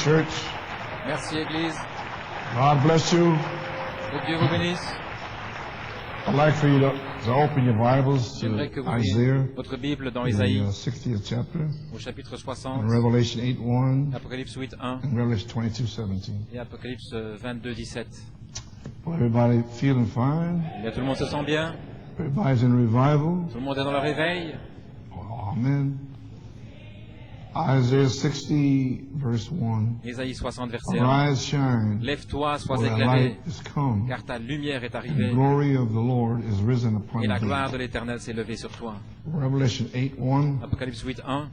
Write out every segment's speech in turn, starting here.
church. Merci, Église. God bless you. Que Dieu vous bénisse. I'd like for you to open your Bibles to J'aimerais que vous Isaiah, lisiez votre Bible dans the Isaïe, 60th chapter, au chapitre and 60, Revelation 8:1, Apocalypse 8, 1 and Revelation 22:17. et Apocalypse 22, 17. Everybody feeling fine? Eh bien, tout le monde se sent bien. Everybody's in revival? Tout le monde est dans le réveil. Oh, amen. Isaiah 60, verse 1. Isaïe 60, verset 1. Arise, shine, Lève-toi, sois for thy éclairé, light is come, car ta lumière est and arrivée, the glory of the Lord is risen upon et la gloire thee. de l'Éternel s'est levée sur toi. Revelation 8:1. Apocalypse 8, 1.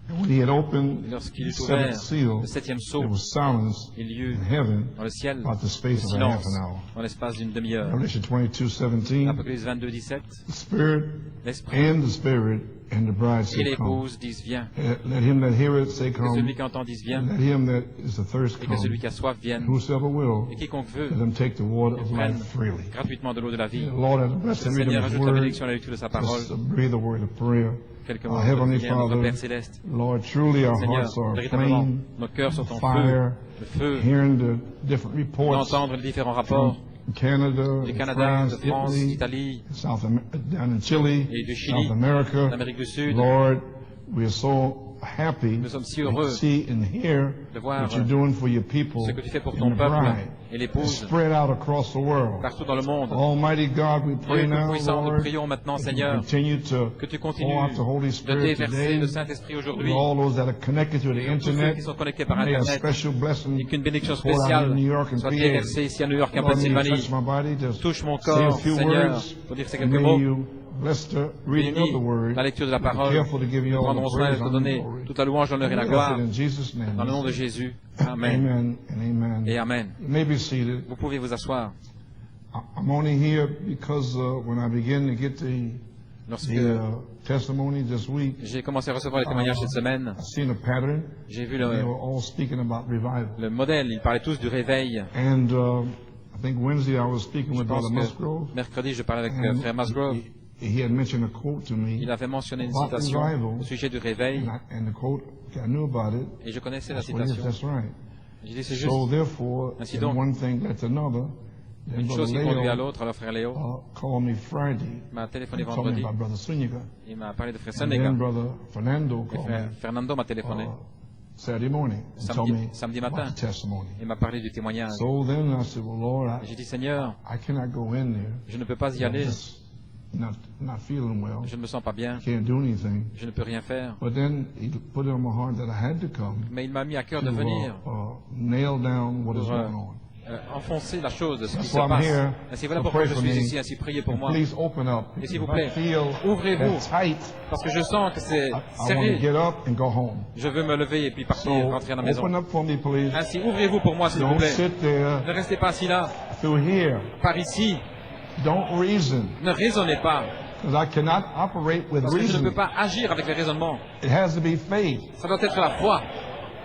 And when he had opened Lorsqu'il the eut seventh ouvert seal, le septième sceau, there was silence il y eut in heaven dans le ciel about the le space of a half silence an hour. dans l'espace d'une demi-heure. Revelation 22:17. Apocalypse 22, 17. The Spirit L'Esprit and the Spirit and the bride et say, Come. l'épouse disent viens. Let him that heareth say, Que celui Come. qui entend dise And viens. let him that is athirst Et que celui come. qui a soif vienne. Whosoever will, Et quiconque veut let him take the water of prenne life freely. gratuitement de l'eau de la vie. The Lord has blessed Le the reading Seigneur of His ajoute la word. bénédiction à la lecture de sa parole. Let's breathe a word of prayer. Quelques Our mots de Heavenly prière, notre Father, Père céleste. Lord, truly our Seigneur, hearts are véritablement, aflame, nos cœurs sont en feu, fire, le feu, hearing the different reports d'entendre les différents rapports from Canada, du Canada, de France, Italy, d'Italie, down in Chile, et du Chili, South America. d'Amérique du Sud. Lord, we are so happy Nous sommes si to heureux see and hear de voir what you're doing for your people ce que tu fais pour and ton the peuple bride. et l'épouse Spread out across the world. partout dans le monde. Almighty God, we pray Dieu now, Tout-Puissant, nous Lord, prions maintenant, that you Seigneur, continue to que tu pour continues out the Holy de Spirit déverser today. le Saint-Esprit aujourd'hui All those that are connected to the sur tous ceux internet, qui sont connectés par may a Internet, special blessing et qu'une bénédiction pour out spéciale in New York and soit PA. déversée ici à New York et en Lord, may you Pennsylvanie. touch my body, just Touche mon say a corps, few Seigneur, words, pour dire ces and quelques may mots. you bless the reading of Bénis the word. la lecture de la Be parole. careful to give you Nous all prendrons the soin de praise te and donner glory. toute la louange, l'honneur et la We gloire. ask it in Jesus' name. Dans le nom de Jésus. Amen. Amen and amen. Et Amen. You may be seated. Vous pouvez vous asseoir. I'm only here because when I begin to get Lorsque the testimony this week, j'ai commencé à recevoir les témoignages cette semaine, I've seen a pattern. j'ai vu They le were all speaking about revival. modèle. Ils parlaient tous du réveil. And I think Wednesday I was speaking Je with pense Brother que Musgrove. mercredi, je parlais avec And Frère Musgrove. he had mentioned a quote to me. Il avait mentionné une About citation revival. au sujet du réveil. And the quote, I knew about it. Et je connaissais la That's what it is, citation. that's right. J'ai dit c'est juste. So therefore, Ainsi and donc, one thing led to another. Then Une Brother chose qui conduit à Leo l'autre. Alors Frère Léo called me Friday. m'a téléphoné He told me vendredi. about Brother Suniga. Il m'a parlé de Frère And Senega. then Brother Fernando Et called Frère me Fernando m'a téléphoné. Saturday morning and told me Samedi about matin. the testimony. Il m'a parlé du témoignage. So then I said, well, Lord, Et j'ai dit Seigneur, I cannot go in there. je ne peux pas y I'm aller. just not feeling well. Je ne me sens pas bien. Can't do anything. Je ne peux rien faire. But then he put it on my heart that I had to come Mais il m'a mis à cœur to de venir nail down what is pour going on. enfoncer la chose de ce qui That's se why I'm passe. here. Ainsi voilà So pourquoi pray je for suis me. ici. Ainsi priez pour moi. Please open up. Et s'il vous If plaît, I feel ouvrez-vous. that tight, Parce que je sens que c'est I want to serré. get up and go home. Je veux me lever et puis partir, So rentrer à la maison. open up for me, please. Ainsi, ouvrez-vous pour moi, s'il vous Don't plaît. sit there Ne restez pas assis là, through here. par ici. Don't reason. Ne raisonnez pas. Because I cannot operate with Parce que je ne peux reasoning. pas agir avec les raisonnements. It has to be faith. Ça doit être la foi.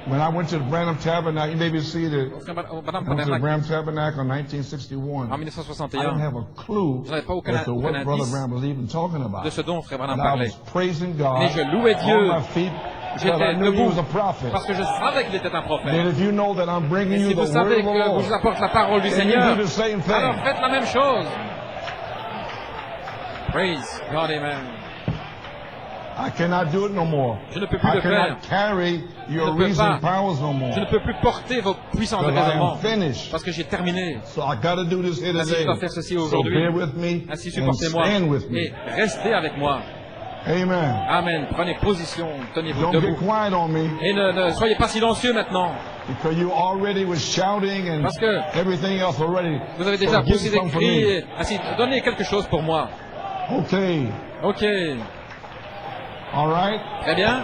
When I went to the Branham Tabernacle, you maybe see that Madame I went to the Tabernacle, Branham Tabernacle in 1961. en I didn't 1961, have a clue je n'avais pas aucun as to what Brother indice Branham was even talking about. de ce dont Frère Branham And I parlait. was praising God Mais je louais Dieu. on my feet because I J'étais knew he debout was a prophet. parce que je savais qu'il était un Then prophète. if you know that I'm bringing Et you si the vous word savez of the que Lord, je vous apporte la parole du then you Seigneur, do the same alors thing. faites la même chose. Praise God, Amen. I cannot do it no more. Je ne peux plus I le faire. cannot carry your Je ne peux reason pas. powers no more. Je ne peux plus porter vos puissances de Because I raisonnement am finished. parce que j'ai terminé. So I got to do this here Ainsi, je today. dois faire ceci So aujourd'hui. bear with me Ainsi, and supportez-moi stand with me. et restez avec moi. Amen. Amen. Prenez position, tenez-vous Don't get debout. quiet on me Et ne soyez pas silencieux maintenant, because you already was shouting and parce que everything else already. vous avez déjà So give poussé des some for cris. me. Et ainsi, donnez quelque chose pour moi. Okay. Ok, All right. très bien.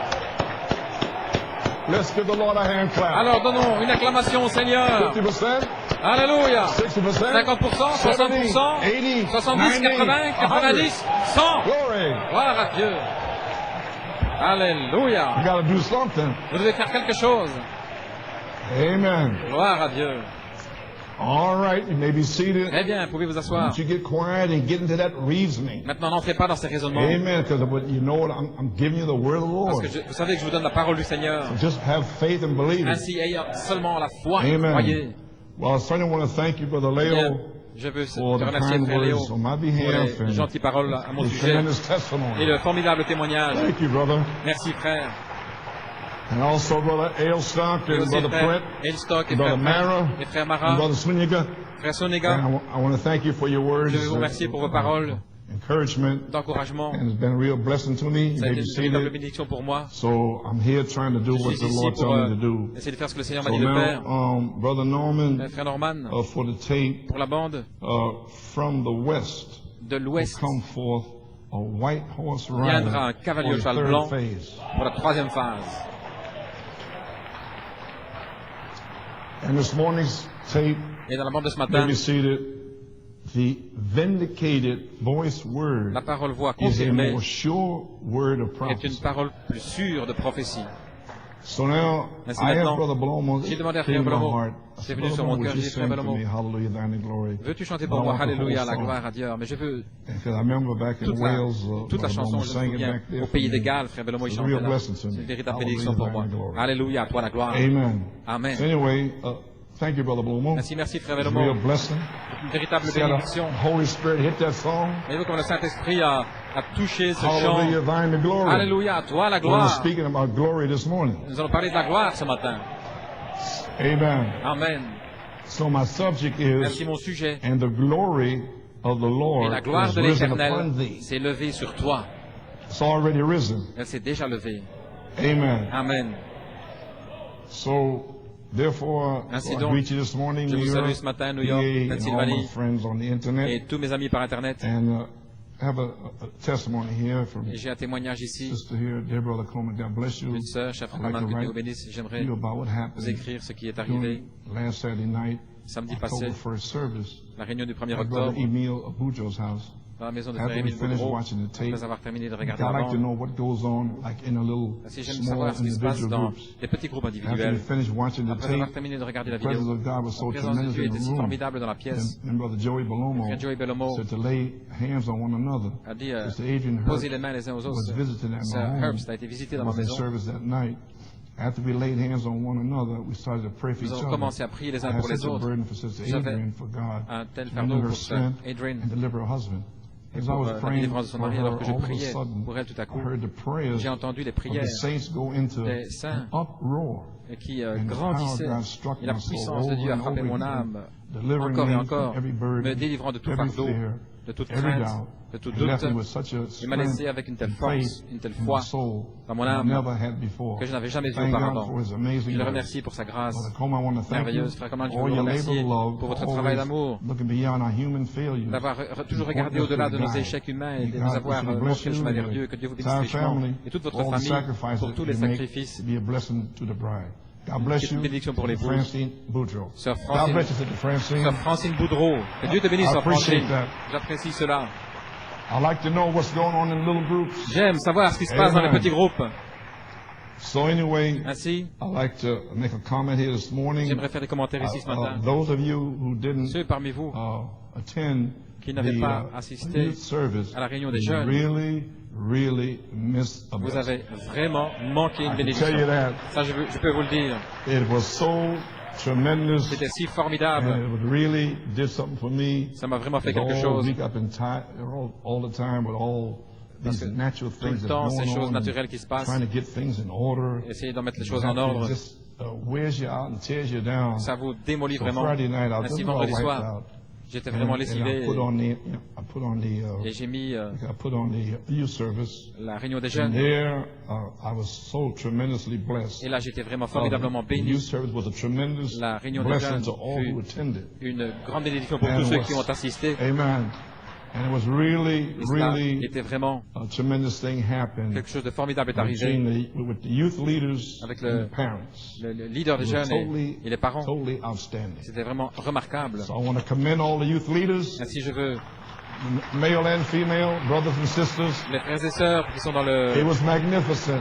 Let's give the Lord a hand clap. Alors donnons une acclamation au Seigneur. 50%, Alléluia. 60%, 50%, 60%, 80, 70, 80, 90, 100. Glory. Gloire à Dieu. You Alléluia. got to do something. Vous devez faire quelque chose. Amen. Gloire à Dieu. All right, you may be seated. Très bien, pouvez vous asseoir. Once you get quiet and get into that reasoning. Maintenant, n'entrez pas dans ces raisonnements. Amen. Because you know what? I'm giving you the word of the Parce Lord. que vous savez que je vous donne la parole du Seigneur. Just have faith and believe it. Ainsi, ayez seulement la foi. Amen. Croyez. Well, I certainly want to thank you, Brother Bien, Leo, je veux for te the remercier, kind frère Léo, words on my pour behalf les and gentilles paroles à mon the sujet tremendous et testimony. le formidable témoignage. Thank you, brother. Merci, frère. And also, Brother Ailstock Et and aussi, Brother frère Brett Elstock et Brother frère Mara, et frère and Mara, Brother Swiniga. frère And Sonega. I want to thank you for your words. Je veux vous remercier pour vos paroles Encouragement. d'encouragement. And it's been a real blessing to me. You Ça a may été be une véritable seated. bénédiction pour moi. So I'm here trying to do Je what suis the ici Lord pour told me to do. essayer de faire ce que le Seigneur m'a So dit de faire. now, Brother Norman, Frère Norman, for the tape, pour la bande from the west, de will l'Ouest, come forth a white horse rider viendra un cavalier for au the cheval third blanc phase. pour la troisième phase. And this morning's tape, Et dans la bande de ce may matin, be seated, the vindicated voice word la parole voix is a confirmée more sure word of est une prophecy. parole plus sûre de prophétie. So now, Ainsi I maintenant, have Brother Blomo j'ai demandé à in Frère my Blomo, heart. c'est Brother venu sur Blomo, mon would cœur, you j'ai dit, Frère sing to Blomo, me, Hallelujah, thine is glory. veux-tu chanter But pour I moi want the whole Alléluia, la song. gloire à Dieu. Mais je veux Because I remember back in toute Wales, la Brother chanson, Blomo je me sang it souviens, back there au for pays me. des Galles, Frère Blomo, il It's a chantait real là. blessing to C'est me. une véritable Hallelujah, bénédiction pour moi. thine glory. Alléluia, à toi la gloire. Amen. Amen. Anyway, thank you, Brother Blomo. Merci Frère It's a real Blomo. blessing. Une véritable See how bénédiction. the Holy Spirit hit that song. Voyez-vous comme le Saint-Esprit a touché ce chant. Hallelujah, thine the glory. Alléluia, à toi la We're gloire. speaking about glory this morning. Nous allons parler de la gloire ce matin. Amen. Amen. So my subject Merci is, mon sujet. and the glory of the Et Lord la gloire is de risen upon l'Éternel thee. s'est levée sur toi. It's already risen. Elle s'est déjà levée. Amen. Amen. So, therefore, Ainsi I donc, greet you this morning, je New vous York, salue ce matin, New York, PA, and all my Pennsylvanie, friends on the internet. et tous mes amis par Internet. And have a testimony here from Et j'ai un témoignage ici Sister here, dear Brother Coleman. God bless you. d'une sœur, chef I'd like Roman, to que Dieu write vous bénisse. J'aimerais to you about what vous happened écrire ce qui est arrivé during last Saturday night, samedi passé, October 1st service, la réunion du 1er at Brother octobre, Emil Abujo's house. dans la maison de After Frère we Émile finished Boudreau, watching the tape, après avoir terminé de regarder I'd la like to bande. know what goes on, like in a little Si j'aime small savoir ce qui se passe individual dans groups. les petits groupes After we individuels. finished watching the Après avoir tape, terminé de regarder la the presence vidéo, of God was la so présence de tremendous Dieu in était the si room. formidable dans la pièce. And Brother Joey Belomo Frère Joey Bellomo said to lay hands on one another. a dit Sister Adrian poser Herbst les mains les uns aux was autres. visiting at Sœur my home. Herbst a été visitée dans ma Was in maison. service that night. After we laid hands on one another, we started to pray for Nous each avons other. commencé à prier les I uns had pour les such a autres. burden for Sister J'avais Adrian, for God, un tel to fardeau renew her pour sœur strength Adrian and deliver her husband. et As I pour was la praying délivrance de son for mari, her, alors que je all of a priais sudden, pour elle tout à I coup, heard the prayers j'ai entendu les of prières the saints go into des saints an uproar. qui And the power of grandissaient. God struck Et la my soul puissance de over Dieu a and frappé over mon again, âme delivering encore et me encore, from every me burden, délivrant de tout every fardeau, fear, de toute every crainte, doubt. de tout It left doute. me with such a Il m'a laissé strength avec une telle and force, faith une telle in my foi soul dans mon that I âme never had before. que je n'avais jamais vu Thank God auparavant. for His amazing Je le grace. remercie pour sa grâce Brother Coleman, I want to thank you merveilleuse. Frère Coleman, je veux for vous your remercier labor of love, pour votre for travail always d'amour, looking beyond our human failures. d'avoir toujours regardé au-delà de nos échecs humains et de nous avoir montré le chemin vers Dieu. Que Dieu vous bénisse richement et toute votre famille pour tous les sacrifices. To be a blessing to the bride. God bless you. Une bénédiction pour l'épouse. Francine Boudreau. Sœur God Francine, bless you, Sister Francine. Sœur Francine Boudreau. Que Dieu te bénisse, I Sœur appreciate Francine. that. J'apprécie cela. I like to know what's going on in little groups. J'aime savoir ce qui se passe dans les Amen. petits groupes. So anyway, Ainsi, I'd like to make a comment here this morning. j'aimerais faire des commentaires ici ce matin. Those of you who didn't Ceux parmi vous attend qui n'avaient the pas assisté youth service, à la réunion des you jeunes, really missed a vous blessing. avez vraiment manqué une I can tell bénédiction. you that. Ça, je peux vous le dire. It was so tremendous, C'était si and formidable. it really did something for me. Ça m'a vraiment fait The quelque whole chose. week I've been tired all the time with all Parce these que natural tout le things that temps, are ces going choses on, naturelles qui se passent, trying to get things in order. essayez d'en mettre les choses en It ordre. just wears you out and tears you down. Ça vous démolit So vraiment. Friday night, I was Ainsi, just all vendredi wiped soir, out. j'étais vraiment And lessivé I put on the et j'ai mis youth service. la réunion des And jeunes. there, I was so tremendously blessed. Et là, j'étais vraiment formidablement The youth béni. service was a tremendous La réunion des blessing jeunes to all who fut attended. une grande bénédiction pour And tous it ceux was- qui ont assisté. Amen. And it was really, Et cela really était vraiment a tremendous thing happened quelque chose de formidable est arrivé with the youth leaders avec and the parents. le leader des It was jeunes et les parents. totally outstanding. C'était vraiment remarquable. So I want to commend all the youth leaders, Ainsi, je veux male and female, brothers and sisters. les frères et sœurs qui sont dans It le... was magnificent.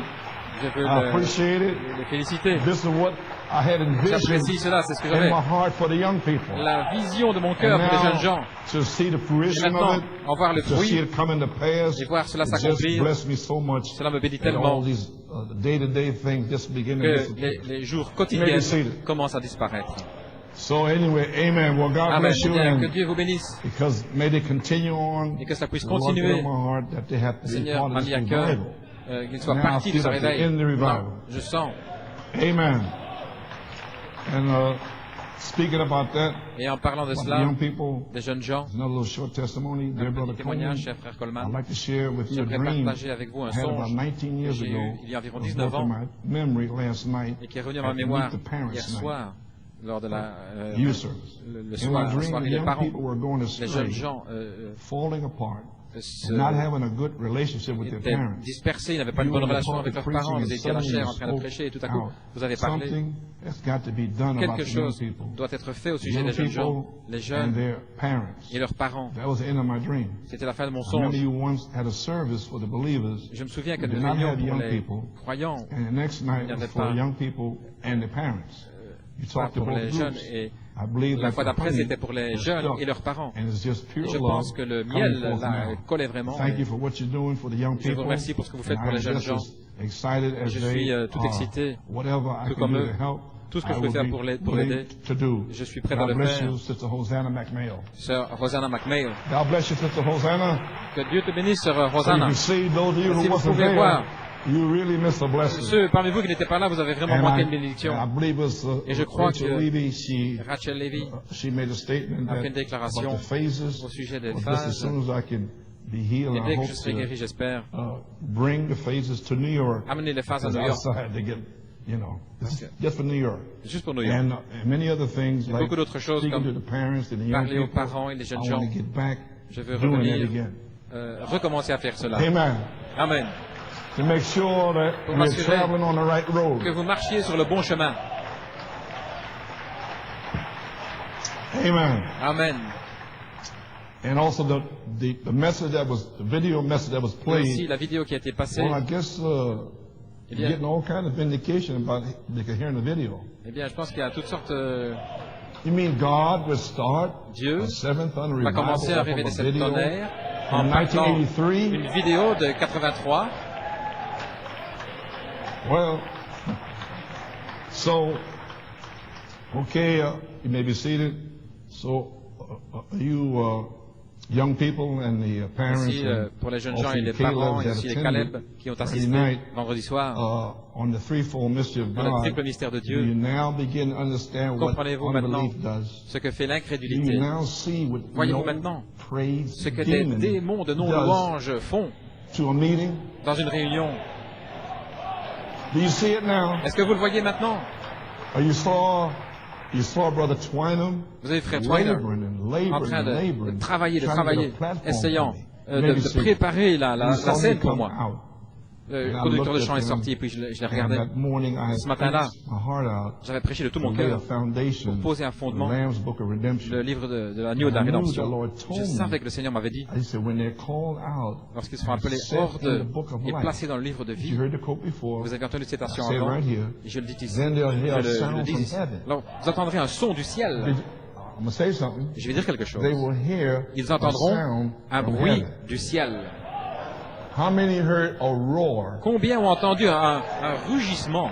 Je veux I appreciate it. les féliciter. This is what J'apprécie cela, c'est ce que in j'avais. my heart for the young people. La vision de mon cœur And pour les now, jeunes gens. to see the Et fruition maintenant, of it, en voir le to see fruit, it come into pass, et voir cela it just s'accomplir, blessed me so much. cela me bénit And tellement all these day-to-day things just begin to que disappear. les jours Maybe quotidiens seated. commencent à disparaître. So anyway, amen. Well, God Amen. bless you, Bien, que and Dieu vous bénisse. because may they continue on. Et que cela puisse The Lord put continuer. on my heart that they have Le to be Seigneur part m'a of mis this à cœur revival. qu'il soit Now I partie de feel ce like the réveil. end of the revival. Non, je sens. Amen. And speaking about that, Et en parlant de about the cela, young people, des jeunes gens, there's another little short testimony. un Dear Brother petit témoignage, Coleman, cher frère Coleman. I'd like to share with you a J'aimerais dream partager avec vous un I had about songe 19 years que j'ai eu ago. il y a environ It was 19 brought to ans my memory last night et qui est revenu à ma at the mémoire Meet the Parents hier Night. soir lors de la Youth service. le In my soir, la dream, soirée the des young parents, people were going les astray, jeunes gens falling apart, se and not having a good relationship with their étaient parents. dispersés, ils n'avaient pas de You bonne were in the relation park avec leurs preaching parents, and vous étiez à la suddenly chair you en train de spoke prêcher et tout à coup, out. vous avez parlé. Something has got to be done about Quelque the young chose people. doit être fait au The sujet young des jeunes gens, people les and jeunes their parents. et leurs parents. That was the end of my dream. C'était la fin de mon I remember songe. you once had a service for the believers. Je me souviens que You de did not réunions have pour young les people. croyants, And the next night Il n'y was avait for pas- young people and their parents. You pas talked to pour both les jeunes, groups. et I believe la that fois the d'après honey c'était pour les was jeunes stuck. et leurs parents. And it's just pure Je love pense que le coming miel forth là now. collait vraiment. Thank you Et for what you're doing for the young je vous people. remercie pour ce que vous faites And pour les I'm jeunes just gens. as excited as Je they suis tout are. excité, Whatever I tout can comme do eux. to help, Tout ce que I je peux will faire be pour l'aider, willing to do. je suis prêt à God le bless faire. you, Sister Hosanna McMail. Sœur Rosanna McMail. God bless you, Sister Hosanna. Que Dieu te bénisse, sœur So you Rosanna. can see those of you Si who vous wasn't pouvez there, voir. you really missed a blessing. Ceux parmi vous qui n'étaient pas là, vous avez vraiment And manqué I, une bénédiction. I believe it was Et je crois Rachel que Levy, she Rachel Levy made a statement a fait une that déclaration about the phases. au sujet des But just as phases. soon as I can be healed, Et I dès que hope je serai guéri, to j'espère, bring the phases to New York. amener les phases à Because New I York. also had to get, you know, Okay. just for New York. Juste pour New York. And many other things Et like beaucoup d'autres choses speaking comme to the parents and the young parler aux people. parents et les jeunes I gens. want to get back Je veux doing that revenir, again. recommencer à faire cela. Amen. Amen. To make sure that Pour we're m'assurer traveling on the right Que road. vous marchiez sur le bon chemin. Amen. Amen. And also the message that was, the video message that was Et aussi played. la vidéo qui a été passée. Well, I guess Eh you're bien, getting all kind of vindication about they could hear in the video. eh bien, je pense qu'il y a toutes sortes. You mean God would start Dieu a seventh thunder va revival commencer à off of révéler a cette video tonnerre en from partant 1983? une vidéo de 83. Well, so, okay, you may be seated. So, you young people and the parents, Aussi and pour les jeunes also gens et les the Calebs parents et that aussi les attended Caleb qui ont Friday assisté night, vendredi soir on the threefold mystery of dans le God. triple mystère de Do Dieu. you now begin to understand what Comprenez-vous maintenant unbelief does? ce que fait Do you l'incrédulité? now see what Voyez-vous no maintenant praise ce que des demon démons de does non-louange font to a meeting? dans une réunion? Do you see it now? Est-ce que vous le voyez maintenant? You saw Brother Twynham Vous avez frère Twiner laboring and en laboring train and laboring, de travailler, trying to get a platform essayant for me. Maybe de see. préparer la You saw me scène pour come moi. out. Le And I conducteur de looked chant at est him, sorti et puis je l'ai And regardé. that morning I had Ce matin-là, preached my heart out j'avais prêché de tout to mon lay a cœur foundation pour poser un for fondement, Lamb's Book of Redemption. le livre de l'agneau de la I knew the rédemption. Lord told Je me. savais que le Seigneur m'avait dit, He said, when they're called out, lorsqu'ils seront appelés set hors in de the book of et life. placés dans le livre de You vie, heard the quote before. vous avez entendu cette I citation say avant, right here. et je le dis ici. Then they'll hear a Je le sound dis from ici. heaven. Alors, vous entendrez un son du ciel. I'm going to say something. Je vais dire quelque chose. They will hear Ils a entendront sound un from bruit heaven. du ciel. How many heard a roar? Combien ont entendu un rugissement?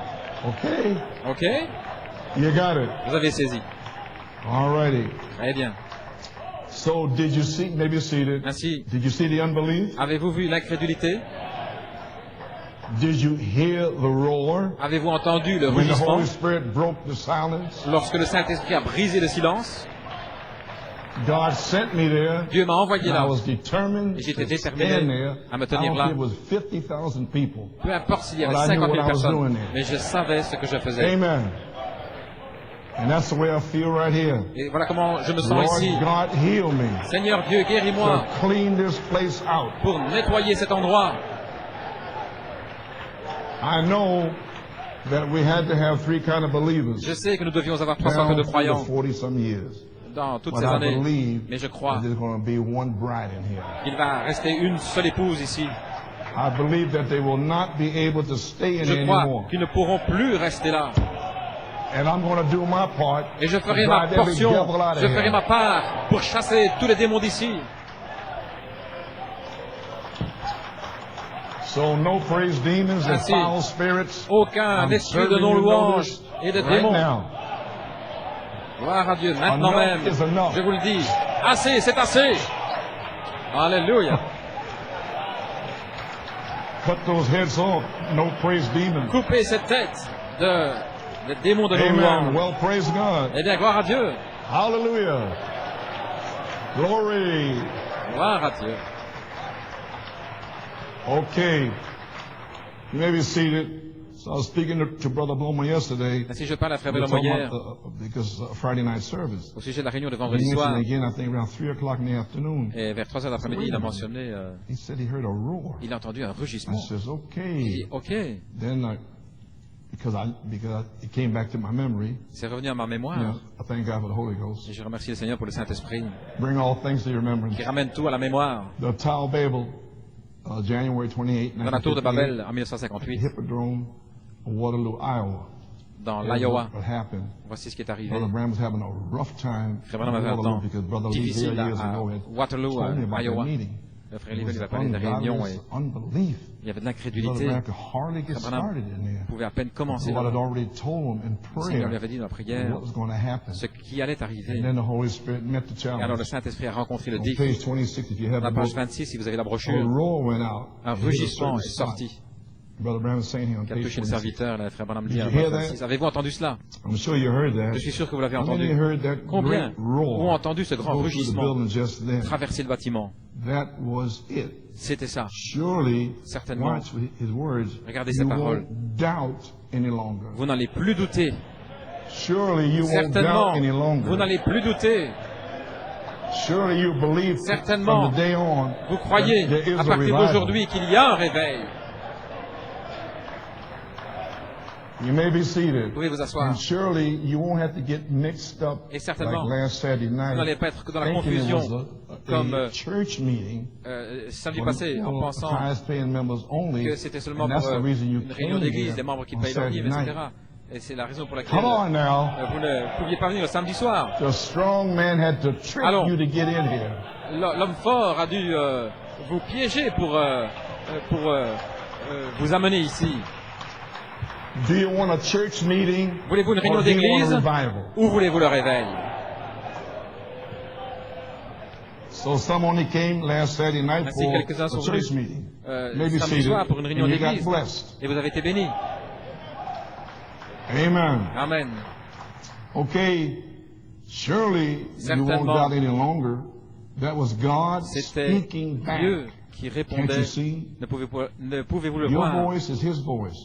Okay, Ok? you got it. Vous avez saisi. All righty. Très bien. So did you see, maybe seated, Ainsi, did you see the unbelief? avez-vous vu l'incrédulité? Did you hear the roar? Avez-vous entendu le When the rugissement? Holy Spirit broke the silence? Lorsque le Saint-Esprit a brisé le silence, God sent me there. Dieu m'a envoyé And I là. was determined Et j'étais to déterminé stand there. à me I tenir don't là. care if it was 50,000 people. Peu importe s'il y avait Well, I knew 50 000 what I was doing personnes, there. mais je savais ce que je faisais. Amen. And that's the way I feel right here. Et voilà comment je me sens Lord ici. God, heal me. Seigneur Dieu, guéris-moi So clean this place out. pour nettoyer cet endroit. I know that we had to have three kind of believers Je sais que nous devions avoir trois sortes down de through croyants the 40-some years. dans toutes But ces I années. believe Mais je that crois there's going to be one bride in here. qu'il va rester une seule épouse ici. I believe that they will not be able to stay in Je here crois anymore. qu'ils ne pourront plus rester là. And I'm going to do my part. Et je ferai to ma drive every portion, devil out of je ferai here. ma part pour chasser tous les démons d'ici. So no praise demons and Ainsi, foul spirits. aucun I'm esprit de serving you non-louange notice et de right démons. now. Gloire à Dieu, maintenant Enough même, is enough. je vous le dis, assez, c'est assez. Alléluia. Cut those heads off. No praise demons. Coupez cette tête de démons de Amen. non-louange. Well, praise God. Eh bien, gloire à Dieu. Hallelujah. Glory. Gloire à Dieu. Okay. You may be seated. So I was speaking to Brother Blomer yesterday. Ainsi, je parle à Frère We were Bellomo talking hier about, because Friday night service. au sujet de la réunion de He vendredi mentioned soir. again, I think around 3 o'clock in the afternoon. Et vers 3 heures d'après-midi, il a mentionné, He said he heard a roar. il a entendu un I rugissement. says, Il okay. dit, OK, Then because it came back to my memory. c'est revenu à ma You mémoire. know, I thank God for the Holy Ghost. Et je remercie le Seigneur pour le Saint-Esprit Bring all things to your remembrance. qui ramène tout à la mémoire. The Tower of Babel, January 28, Dans la tour de 1958, Babel en at the 1958, Hippodrome of Waterloo, Iowa. dans Here's l'Iowa, what happened. voici ce qui est arrivé. Brother Branham was having a rough time Frère Branham in avait un Waterloo temps because Brother Lee here difficile years à ago had Waterloo, told me about that Iowa. meeting. Le frère It Livell lui was a parlé de la réunion et ungodliness, unbelief. il y avait de Brother l'incrédulité. Branham could hardly get Frère Branham started in there. pouvait à peine commencer. The Lord had Le already told him in Seigneur lui prayer avait dit dans la prière what was going to happen. ce qui allait arriver. And then the Holy Spirit met the Et alors le challenge. Saint-Esprit a rencontré le On défi. page 26, if you have À the la page book, 26, si vous avez la a brochure, roar went out. un It hit a rugissement certain est spot. sorti Brother Branham was saying here on qui a page touché le 26. serviteur. Le frère Branham dit à Did you la hear page that? 26. Avez-vous entendu cela? I'm sure you heard that. Je suis sûr que vous l'avez How many entendu. heard that Combien great roar ont entendu ce grand go through the rugissement building just then? traverser le bâtiment? That was it. C'était ça. Surely, Certainement. watch his words. Regardez You ces paroles. won't doubt any longer. Vous n'allez plus douter. Surely you won't Certainement, doubt any vous longer. n'allez plus douter. Surely you believe Certainement, from the day on Vous croyez, that there is à a partir revival. d'aujourd'hui, qu'il y a un réveil. You may be Vous seated. pouvez vous asseoir. And surely you won't have to get mixed up Et certainement, like last Saturday night. Vous n'allez pas être que dans la thinking it confusion, was comme a church meeting samedi passé, en pensant highest paying members only. que c'était seulement And that's pour the reason you une réunion came d'église, here des membres qui on payent leur Saturday livre, night. etc. Et c'est la raison pour laquelle Come on now. vous ne pouviez pas venir le samedi soir. The strong man had to trick Allons. you to get in here. L'homme fort a dû vous piéger pour vous amener ici. Do you want a church meeting Voulez-vous une réunion or do you want d'église a revival? ou voulez-vous le réveil? So some only came last Saturday night Ainsi, for quelques-uns a sont church venus meeting. Maybe samedi seated, soir pour une réunion and you got d'église blessed. et vous avez été bénis. Amen. Amen. Okay, surely you won't Certainement. doubt any longer. That was God C'était speaking back. Dieu qui Can't répondait. you see? Ne pouvez-vous le Your voir? voice is His voice.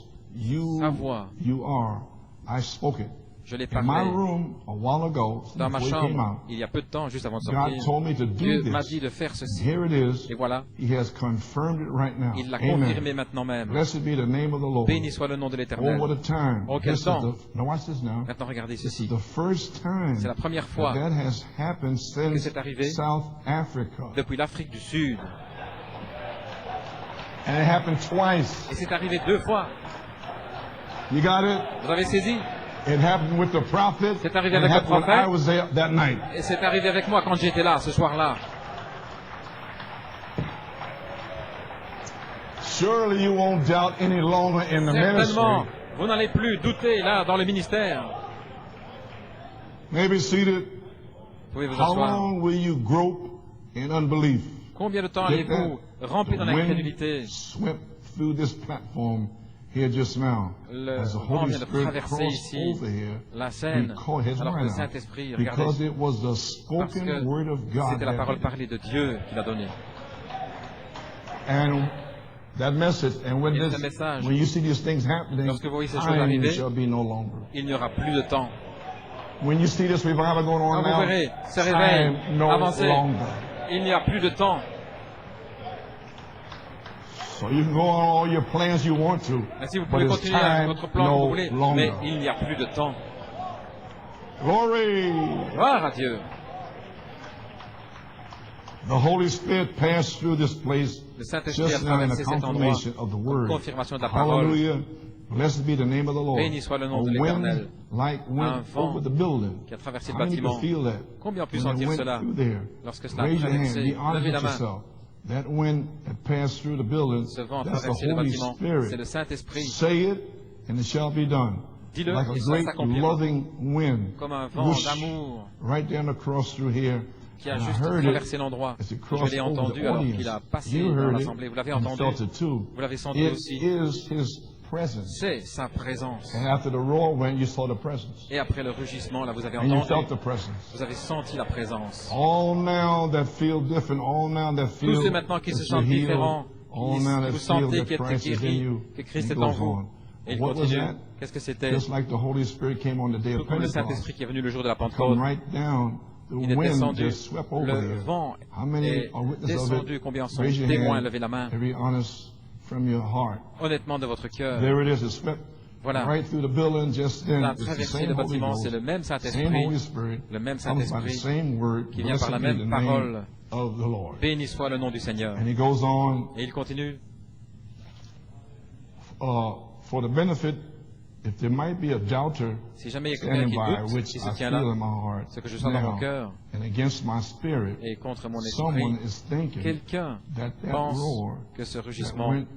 Sa voix. You are. I spoke it. Je l'ai In my parlé room a while ago, dans ma before he came chambre out, il y a peu de temps, juste avant de God sortir. told me to do Dieu m'a this. dit de faire ceci. Here it is. Et voilà, He has confirmed it right now. il l'a Amen. confirmé maintenant même. Blessed be the name of the Lord. Béni soit le nom de Oh, l'Éternel. what a time. Oh, quel This is temps. now watch this now. Maintenant, regardez This is ceci. the first time C'est la première fois that has happened since c'est arrivé South Africa. depuis l'Afrique du Sud. And it happened twice. Et c'est arrivé 2 fois. You got it? Vous avez saisi? It happened with the prophet. C'est arrivé and it avec le happened when I prophète. was there that night. Et c'est arrivé avec moi quand j'étais là, ce soir-là. Surely you won't doubt any longer in the Certainement, ministry. vous n'allez plus douter là dans le ministère. Maybe seated. Vous pouvez vous How asseoir. long will you grope in unbelief? Combien de temps Get allez-vous that? remplir dans The wind l'incrédulité? swept through this platform here just now. Le As the vent Holy vient de Spirit traverser crossed ici over here, la we scène, caught his alors que right le out. Saint-Esprit, Because regardez, it was the parce spoken que word of God. c'était la that parole did it. parlée de Dieu qu'il a donnée. And that message, and when, Et this, ce message, when you see these things happening, lorsque vous voyez ces choses time arriver, shall be no longer. il n'y aura plus de temps. When you see this revival going on Quand vous now, verrez ce réveil time no avancer, longer. il n'y a plus de temps. So you can go on all your plans you want to, Ainsi, vous but pouvez it's continuer avec time votre plan que vous no voulez, mais longer. il n'y a plus de temps. Glory! Gloire à Dieu. The Holy Spirit passed through this place Le Saint-Esprit a just now in traversé a cet endroit. confirmation of the word. Confirmation de la parole. Hallelujah. Blessed be the name of the Lord. Béni soit le nom de A wind l'Éternel. light un went vent over the building. qui a traversé How le many bâtiment. could feel that? Combien ont pu When it sentir went cela through there? lorsque cela a Raise your hand. traversé? Be honest Levez la with main. yourself. That wind that passed through the building, Ce vent a that's the traversé le Holy bâtiment. Spirit. C'est le Saint-Esprit. Say it, and it shall be done. Dis-le, Like a et ça great s'accomplira. loving wind, Comme un vent whoosh, d'amour right down across through here. qui a And I juste heard traversé it l'endroit. as it Je crossed l'ai over entendu the alors audience. qu'il a passé You dans heard l'assemblée. Vous l'avez it and entendu. felt it too. Vous l'avez senti It aussi. is His presence. C'est sa présence. And after the roar went, you saw the presence. Et après le rugissement, là, vous avez And you entendu. felt the presence. Vous avez senti la présence. All now that feel different, all now that Tous feel ceux maintenant qui se that you're sentent différents, healed, all now that vous feel sentez that qu'il est Christ is in guéri, you, que Christ it est en goes vous. on. Et il What was continue. that? Qu'est-ce que c'était? Just like the Holy Spirit came on the day Tout of comme le Pentecost. Saint-Esprit qui est venu le jour de la Come Pentecôte. right down. The Il est wind descendu. just swept over Le there. vent How many est are witnesses of descendu. it? Combien sont Raise your témoins? hand. Levez la main. Every honest from your heart. Honnêtement de votre cœur. There it is. It swept Voilà. right through the building just then. Ça a It's the traversé same le Holy bâtiment. Ghost, C'est le même same Saint-Esprit. Holy Spirit, Le même comes by the Saint-Esprit same word. qui vient par la Blessed be même the parole. name of the Lord. Béni soit le nom du Seigneur. And he goes on, Et il continue. for the benefit, if there might be a doubter Si jamais il y a quelqu'un standing qui by, doute, which qui I se tient feel là, in my heart ce que je sens dans mon now, cœur and against my spirit, et contre mon someone esprit, is thinking quelqu'un that pense roar que ce that rugissement went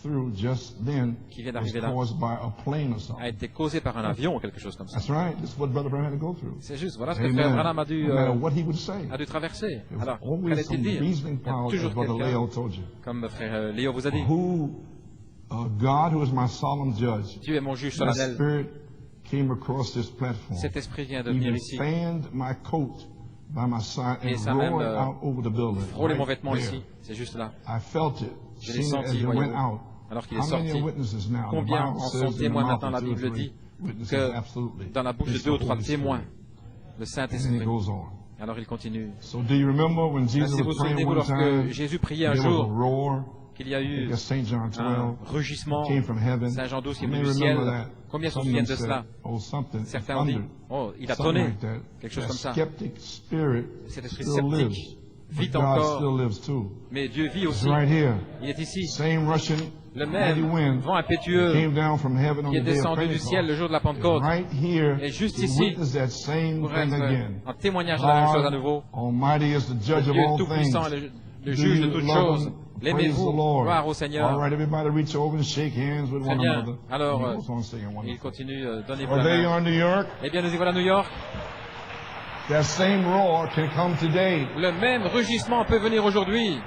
through just then qui vient was d'arriver là caused by a plane or a something. été causé par un avion ou quelque chose comme ça. That's right. This is what Brother Branham had to go through. C'est juste, voilà ce que Amen. Frère Branham No matter what he would say. a dû traverser. There was Alors, always qu'allait-il some dire? reasoning Il y a power, as toujours Brother quelqu'un, Leo told you. comme Frère Léo vous a dit, Who, God, who is my solemn judge, Dieu est mon juge that solennel. spirit came across this platform. Cet esprit vient de Even venir ici fanned my coat by my side et and ça même roared out over the building. frôlé mon right vêtement there. ici. C'est juste là. I felt it. Je l'ai Seen it as senti, it went voyez-vous. out. Alors qu'il est How many sorti. are witnesses now? The Combien Bible en says sont in the témoins mouth maintenant? of La two or Bible three dit witnesses, que absolutely. dans la bouche de It's deux ou the trois Holy témoins, Spirit. le And then he Saint-Esprit. goes on. Alors il continue. So do you remember when Jesus Si vous was praying souvenez-vous, one lorsque time, Jésus priait un there was a jour, roar, qu'il y a I eu guess St. John 12, un rugissement, came from heaven. Saint Jean 12 qui est You venu may du ciel. remember that. Combien se Some souviennent de said, cela? oh, something, Certains ont dit, thunder, oh, il a something tonné, like that. quelque chose That comme ça. skeptic spirit Cet esprit still lives. sceptique But vit God encore, still lives too. mais Dieu vit It's aussi. right here. Il est ici. Same Russian Le mighty même wind vent impétueux came down from heaven on qui est the day of descendu du ciel le Pentecost. jour de la Pentecôte Right here est juste to ici witness that same pour thing être again. un témoignage de la même chose à God nouveau. Almighty is the judge of Dieu all things. Tout-Puissant est le Do juge de you toutes love choses. him? Praise the L'aimez-vous? Lord. Gloire au All Seigneur. right, everybody reach over and shake hands with Très one bien. another. Alors, He goes on singing il wonderful. continue, donnez-vous Well, la there you main. are in New York. Eh bien, nous y voilà à New York. That same roar can come today. Le même rugissement peut venir aujourd'hui.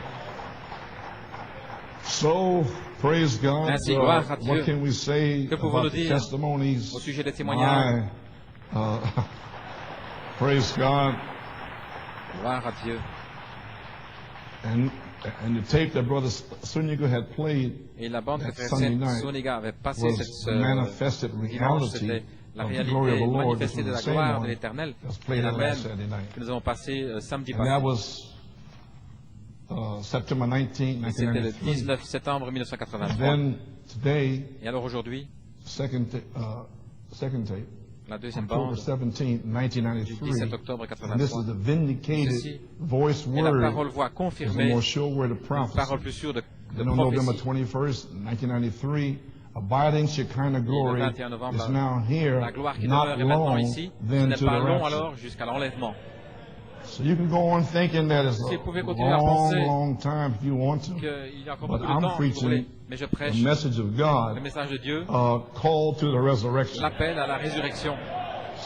So, praise God. Ainsi, gloire à Dieu. What can we say Que pouvons-nous about the dire testimonies? au sujet des témoignages? My, praise God. Gloire à Dieu. And the tape that Brother Suniga had played Et la bande que that Frère Sunday night Soniga avait passé was cette the manifested dimanche, c'était reality la of the glory of réalité the Lord. This manifestée de was la the same gloire de one l'Éternel. that was Et played la last même Saturday night. que nous avons passé samedi And that passé. was September 19, Et c'était le 1993. 19 septembre And 1983. then today, Et alors aujourd'hui, second tape, la deuxième October bande 17, du 1993. 17 octobre And this is 83. the vindicated Ceci voice est la word. parole voix It's a confirmée, more sure word of une prophecy. parole plus sûre de Then on November prophétie. 21st, 1993, abiding Shekinah glory 21 novembre, is now here, La gloire qui not demeure est maintenant long, ici. Ce then n'est to pas the long rapture. alors jusqu'à l'enlèvement. So you can go on thinking that it's Si a vous pouvez continuer à long, penser long time if you want to. Qu'il y a encore But beaucoup de I'm temps, si vous voulez. preaching Mais je The prêche message of le God, message de Dieu, call to the resurrection. l'appel à la résurrection.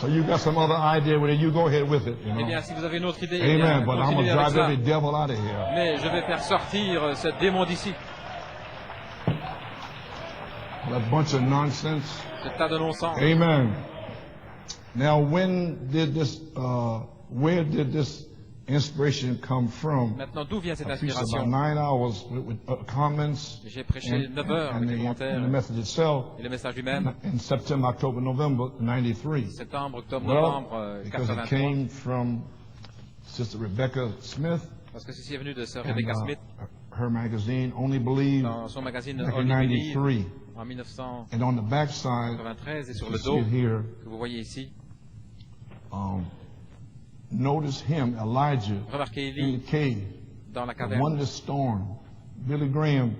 So you got some other idea with it, you go ahead with it, you Eh know. bien, si vous avez une autre idée, eh bien, Amen. But I'm going continuez to avec drive ça. every devil out of here. Mais je vais faire sortir ce démon d'ici. That bunch of nonsense. Ce tas de non-sens. Amen. Now, where did this inspiration come from? Maintenant, d'où vient cette I preached about inspiration? 9 hours with comments J'ai prêché 9 heures avec les and commentaires the message itself et le message lui-même. in September, October, November 93. Septembre, octobre, Well, novembre because it 83. came from Sister Rebecca Smith Parce que ceci est venu de Sœur and Rebecca Smith her magazine, Only Believe, dans son magazine back in Only Believe 93. en 1993 And on the backside, et sur you le see dos it here, que vous voyez ici. notice him, Elijah, Remarquez in Élie the cave, dans la the caverne. wondrous storm, Billy Graham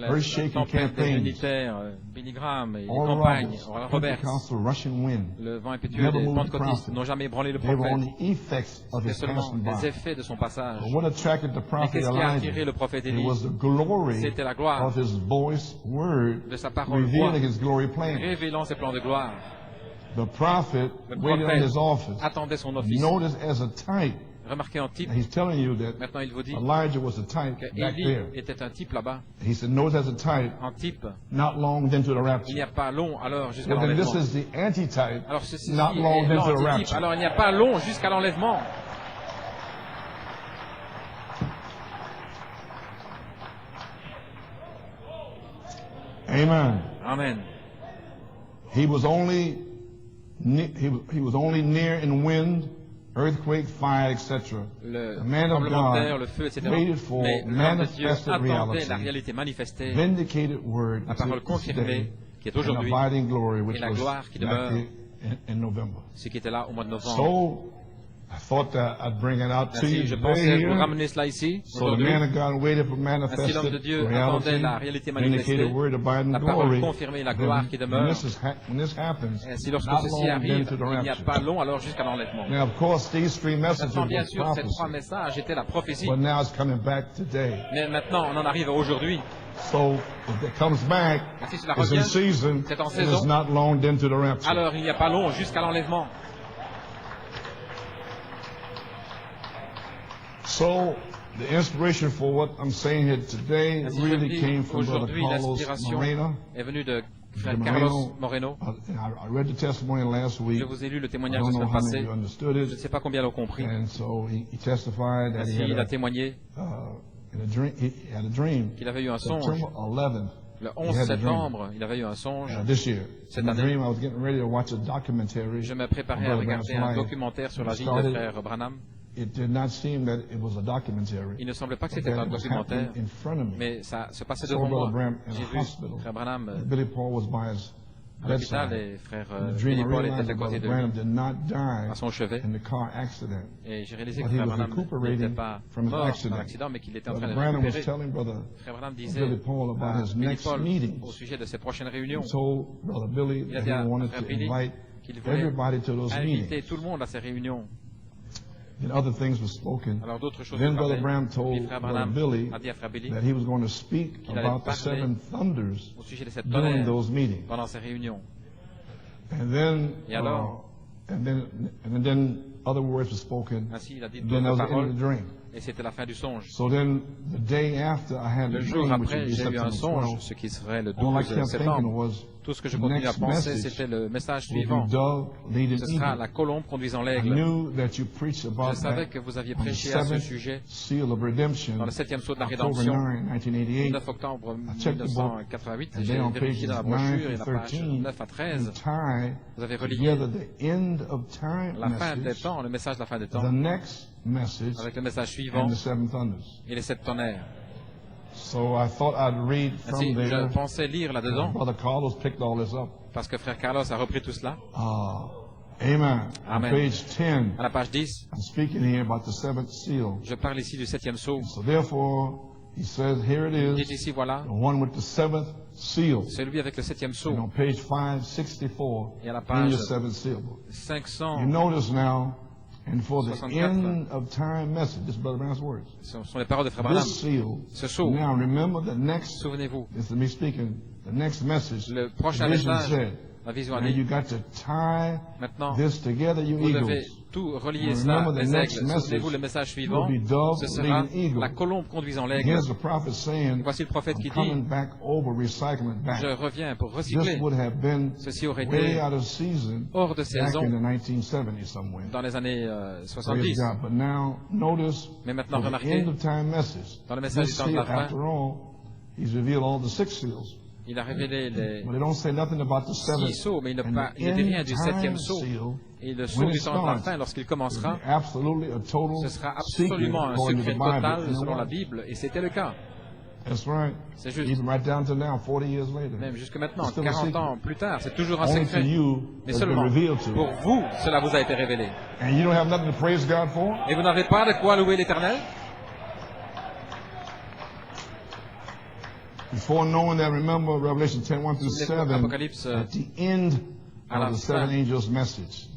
very shaky tempête des campaigns. unitaires, Billy Graham et les All campagnes, around us, Oral Roberts, Pentecostal Russian wind le vent impétueux never des moved the pentecôtistes prophet. n'ont jamais ébranlé le They were prophète. on the effects of C'était his seulement passing les by. effets de son passage. But what attracted the Mais prophet qu'est-ce qui a attiré Elijah? le prophète It Élie? was the glory C'était la gloire of his voice word de sa parole voix, revealing his glory plan. révélant ses plans de gloire. The prophet Le waited on his prophète office. attendait son office. Notice as a type. Remarquez en type, He's telling you that maintenant il vous dit Elijah was a type que back Élie there. était un type là-bas. He said, notice as a type, En type, not long into the il n'y rapture. a pas long alors jusqu'à Well, then this l'enlèvement. is the antitype, Alors ceci not est long into the l'antitype, rapture. alors il n'y a pas long jusqu'à l'enlèvement. Amen. Amen. He was only he was only near in wind, earthquake, fire, etc. Le The man of tremblement de terre, God le feu, etc. waited for Mais l'homme de Dieu manifested attendait la reality, réalité manifestée, vindicated word la parole confirmée, today, qui est and aujourd'hui, abiding glory, which et la was gloire qui back demeure. in November. ce qui était là au mois de novembre. So I thought that I'd bring it out to Ainsi, you je today pensais vous here. ramener cela ici, So the aujourd'hui. man of God waited for Ainsi, l'homme de manifested Dieu reality, attendait la réalité manifestée, vindicated word, abiding la parole glory. confirmée, la Then gloire qui demeure. when this happens, Et ainsi, lorsque not ceci long then arrive, to the il n'y a rapture. pas long alors jusqu'à l'enlèvement. Now, of course, these three messages Maintenant, were bien sûr, ces trois prophecy, messages étaient la prophétie. but now it's coming back today. Mais maintenant, on en arrive aujourd'hui. So if it comes back, Ainsi, cela it's in revient. season, C'est en and saison. it's not long then to the rapture. Alors, il n'y a pas long jusqu'à l'enlèvement. So the inspiration for what I'm saying here today Ainsi, je really dis, came from Brother aujourd'hui, Carlos l'inspiration Moreno. est venue de frère Brother Carlos Moreno. I read the testimony last week. Je vous ai lu le I témoignage don't de la know semaine how many passée. of you understood Je ne it. sais pas combien l'ont compris. And so he testified that Ainsi, il a témoigné in a dream, he had a dream. qu'il avait eu un songe. September 11th, Le he 11 had a dream. septembre, il avait eu un songe. This year. Cette In the année. dream, I was getting ready to watch a documentary. Je me préparais à on Brother regarder Branham's un life. documentaire sur la vie de Started- frère Branham. It did not seem that it was a documentary. Il ne semblait pas que but c'était that un it was documentaire, happening in front of me. mais ça se passait Saw devant Brother moi. Branham in J'ai a vu hospital. frère Branham Billy Paul was by his à l'hôpital bedside. et frère In the dream, Billy I Paul était realized à that côté Brother de Branham lui, did not die à son chevet. in the car accident. Et j'ai réalisé que But he frère was Branham recuperating n'était pas from his mort dans accident. l'accident, mais qu'il était en train Brother de Branham was récupérer. telling Brother Frère Branham disait Billy Paul about à his Billy next Paul meetings. au sujet de ses prochaines réunions. He told Brother Billy Il a that dit he à wanted frère to Billy invite qu'il voulait everybody to those inviter meetings. tout le monde à ces réunions. And other things were spoken. Alors d'autres choses Then se Brother parlaient. Branham Puis told frère Brother Branham Billy a dit à frère Billy that he was going to speak qu'il allait about the parler seven thunders au sujet de cette during tonnerre those meetings. pendant ces réunions. And then, Et alors? and then other words were spoken. Ainsi, il a dit Then that d'autres was the end of paroles, the dream. et c'était la fin du songe. So then, the day after I had Le the jour dream, which après, would be j'ai eu un September songe, 12th, ce qui serait le all I 12 kept thinking septembre. was, Tout ce que je the continue à next penser, message c'était le message will suivant. be dove leading Ce sera eagle. la colombe conduisant I l'aigle. knew that you preached about Je savais that que vous aviez on the prêché à ce seventh sujet seal of redemption, dans le 7e saut de la October 9, rédemption, le 1988. 9 octobre checked the book, 1988. And J'ai then on vérifié pages dans la 9 brochure et to la page 13, 9 à 13. you tie Vous avez relié together the end of time la fin des message, temps, le message de la fin des the temps, next message, avec le message suivant and the seven thunders. et les 7 tonnerres. So I thought I'd read Ainsi, from je there. pensais lire là-dedans, Brother Carlos picked all this up. parce que frère Carlos a repris tout cela. Amen. On Amen. page 10, À la page 10, I'm speaking here about the seventh seal. je parle ici du 7e sceau. So therefore, he says, here it Il dit is, ici, voilà, the one with the seventh seal. celui avec le 7e And sceau, on page 564 Et à la in page your seventh seal book. 500, You notice now, and for the 64. end of time message, this is Brother Branham's words. ce sont les paroles de frère Branham. This seal. Ce sceau, Now remember the next, souvenez-vous, this is me speaking, the next message. le prochain the vision message, said, la vision a now you dit, got to tie maintenant, this together, you vous devez eagles. tout relier Now, cela, remember the les next aigles. message Souvenez-vous le message will suivant, be dove ce sera leading eagle. la colombe conduisant l'aigle. Here's the prophet saying, Voici le prophète I'm qui coming dit, back over, recycling it back. je reviens pour This recycler. would have been Ceci aurait way été out of season hors de back saison in the 1970s somewhere. dans les années Praise 70. God. But now, notice, Mais maintenant, for the remarquez, end of time message, dans le message this du temps de seal, la fin, after all, he's revealed all the six seals. il a révélé les But they don't say nothing about the 6 seventh. sceaux, mais il ne And dit the rien end du time 7e sceau. seal Et le sceau when du it temps de la starts, fin, lorsqu'il will commencera, be absolutely a total ce sera secret absolument un according to the secret Bible. total And it selon la was. Bible, et c'était le cas. That's right. C'est juste. Even right down to now, 40 years later. Même jusque maintenant, It's still a 40 secret. ans plus tard, c'est toujours un Only to secret. you Mais has been seulement revealed to. pour vous, cela vous a été révélé. And you don't have nothing to praise God for? Et vous n'avez pas de quoi louer l'Éternel? Before knowing that, remember Revelation 10:1-7, Apocalypse, at the end à la of the fin seven angels' message.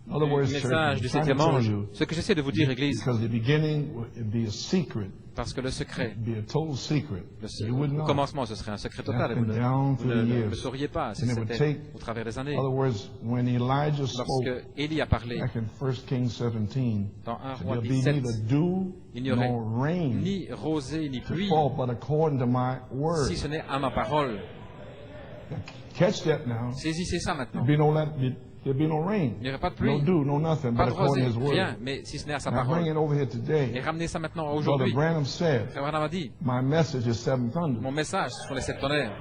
In other le words, message du church, I'm trying septième to tell ange. you, Ce que j'essaie de vous dire, Église, because the beginning would be a secret, parce que le secret, be a total secret. You wouldn't au know. commencement, ce serait un secret total. Et That's vous been down ne through the le years. sauriez pas si And it would c'était take- au travers des années. In other words, when Elijah spoke Lorsque Élie a parlé back in 1 Kings 17, dans 1 said, roi there'll be 17, neither dew il n'y aurait nor rain ni rosée ni to pluie, fall, but according to my word. si ce n'est à ma parole. Catch that now. Saisissez ça maintenant. There'll be no rain, Il n'y aurait pas de no pluie, dew, no nothing, pas but de according rosée, to his word. rien, mais si ce n'est à sa Now bring parole. it over here Et today. ramenez ça maintenant à Brother aujourd'hui. Branham said, Frère Branham a dit, my message is seven thunders. mon message sur les sept tonnerres.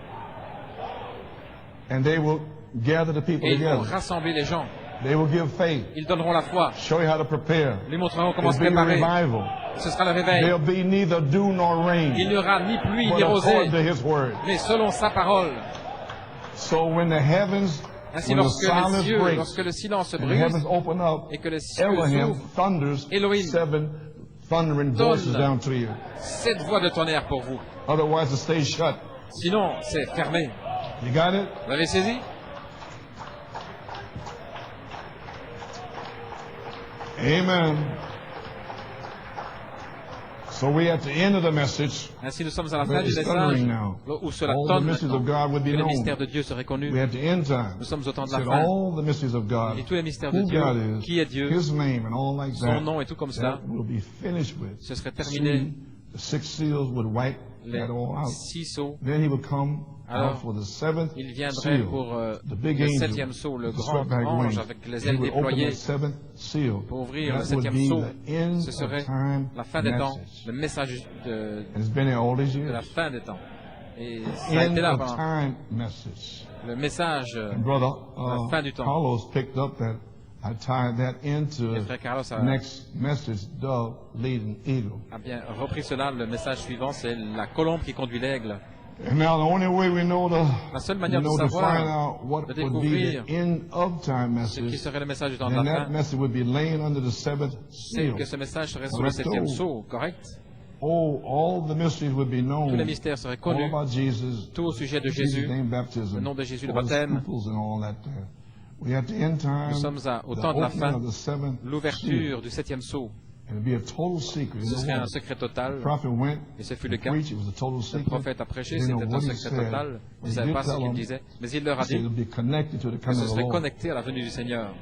And they will gather the people Et ils vont together. rassembler les gens. They will give faith, Ils donneront la foi. show you how to prepare. Ils montreront comment There'll se be a préparer. revival. Ce sera le réveil. There'll be neither dew nor rain, Il n'y aura ni pluie but ni rosée, according to his word. mais selon sa parole. So when the heavens, Ainsi, when the lorsque silence breaks, le silence se and the brise heavens open up, et que les cieux Elohim s'ouvrent, thunders Elohim seven thundering voices down to you. cette voix de tonnerre pour vous. Otherwise, it stays shut. Sinon, c'est fermé. You got it? Vous l'avez saisi? Amen. So we at the end of the message, Ainsi, nous sommes à la fin du It's message thundering now. où cela all the tonne mysteries of maintenant, God would que be le known. mystère de Dieu serait connu. We're at the end time. Nous sommes au temps de la Said fin. all the mysteries of God, Et tous les mystères de who Dieu, God qui est is, Dieu, His name, and all like son that, nom et tout comme cela, that will be finished with. ce serait terminé. The six seals would wipe Les that all out. 6 sceaux. Then He would come Alors, out for the seventh il viendrait seal, pour the big le angel, septième sceau, le the grand swept-back ange wings. avec les He ailes would open déployées that seventh seal. pour ouvrir le That would septième be sceau. the end Ce of serait time la fin des temps, message. le message de And it's been there all these la years. fin des temps. Et ça a End été là of pendant time message. le message. And brother la fin du temps. Carlos picked up that. I tied that into Et frère Carlos the next message, dove leading eagle. a bien repris cela. Le message suivant, c'est la colombe qui conduit l'aigle. And now the only way we know La seule manière de to savoir, find out what de would be découvrir the end of time ce qui message, serait le message du temps de then la that fin, message would be laying under the seventh c'est seal. que ce message serait sur le septième sceau, correct? Oh, all the mysteries would be known. Tous les mystères seraient All connus, about Jesus, tout au sujet de Jesus' Jésus, name, baptism, le nom de Jésus, le all the baptême. scruples and all that there. We at the end time, Nous sommes au the temps de la opening fin, of the seventh seal. l'ouverture du septième sceau. And it'd be a total secret. Ce serait un secret total, The prophet went et ce fut le to cas. preach, it was a total Le secret. prophète a prêché, They didn't c'était know un what he secret said. total. But Il ne he savait did pas ce tell qu'il them disait, mais il leur a he said dit it'll be connected to the que coming ce of the serait Lord. connecté à la venue du Seigneur.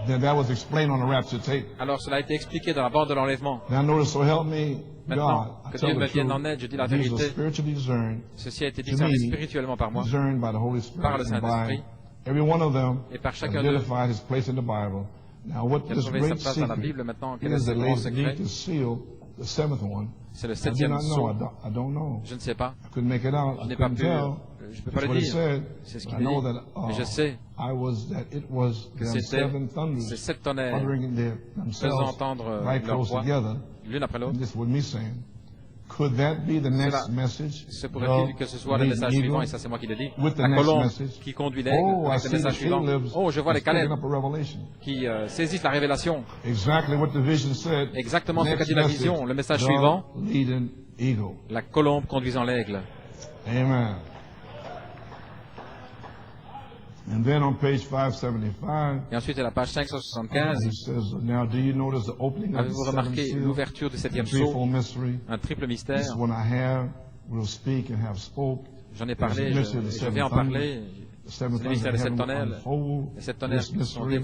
Then that was explained on the rapture tape. Alors cela a été expliqué dans la bande de l'enlèvement. Now notice, so help me Maintenant, God. I que tell Dieu me the vienne en truth. aide, je dis la These are vérité. spiritually discerned, Ceci a été To discerné me, spirituellement par moi, discerned by the Holy Spirit, par le and Saint-Esprit, by every one of them et par chacun d'eux, identified his place in the Bible. Now, what qui a this trouvé sa great place dans la secret Bible. Maintenant, quel est is ce that grand lays secret? beneath the seal, the seventh one. C'est le I do septième not know. sceau. I don't know. Je ne sais pas. I couldn't make it out. Je I n'ai pas couldn't pu. tell. Je ne peux pas That's le what he dire. said. C'est ce But I qu'il know dit. that Mais je sais it was que them c'était seven thunders ces sept tonnerres thundering faisant themselves entendre right leur close voix, together. l'une après l'autre. And this is what me saying. Could that be the next Cela message? se pourrait-il que ce soit le message suivant, et ça c'est moi qui le dis, With the la next colombe message. qui conduit l'aigle, Oh, I avec see le the message suivant. Calebs Oh, je vois les picking Caleb up a revelation. qui saisissent la révélation. Exactly what the vision said. Exactement ce qu'a Next dit la message, vision. Le message the suivant, leading eagle. la colombe conduisant l'aigle. Amen. And then on page 575, Et ensuite, à la page 575, he says, now do you notice the opening of the avez-vous seventh remarqué seal? l'ouverture du septième Threefold sceau, mystery. un triple This mystère? is when I have, will speak and have spoke. J'en ai There's parlé, the mystery of the je seven vais en thunders. parler. The seven C'est le mystère thunders des of sept heaven tonnerres. unfold Les sept tonnerres this qui sont mystery.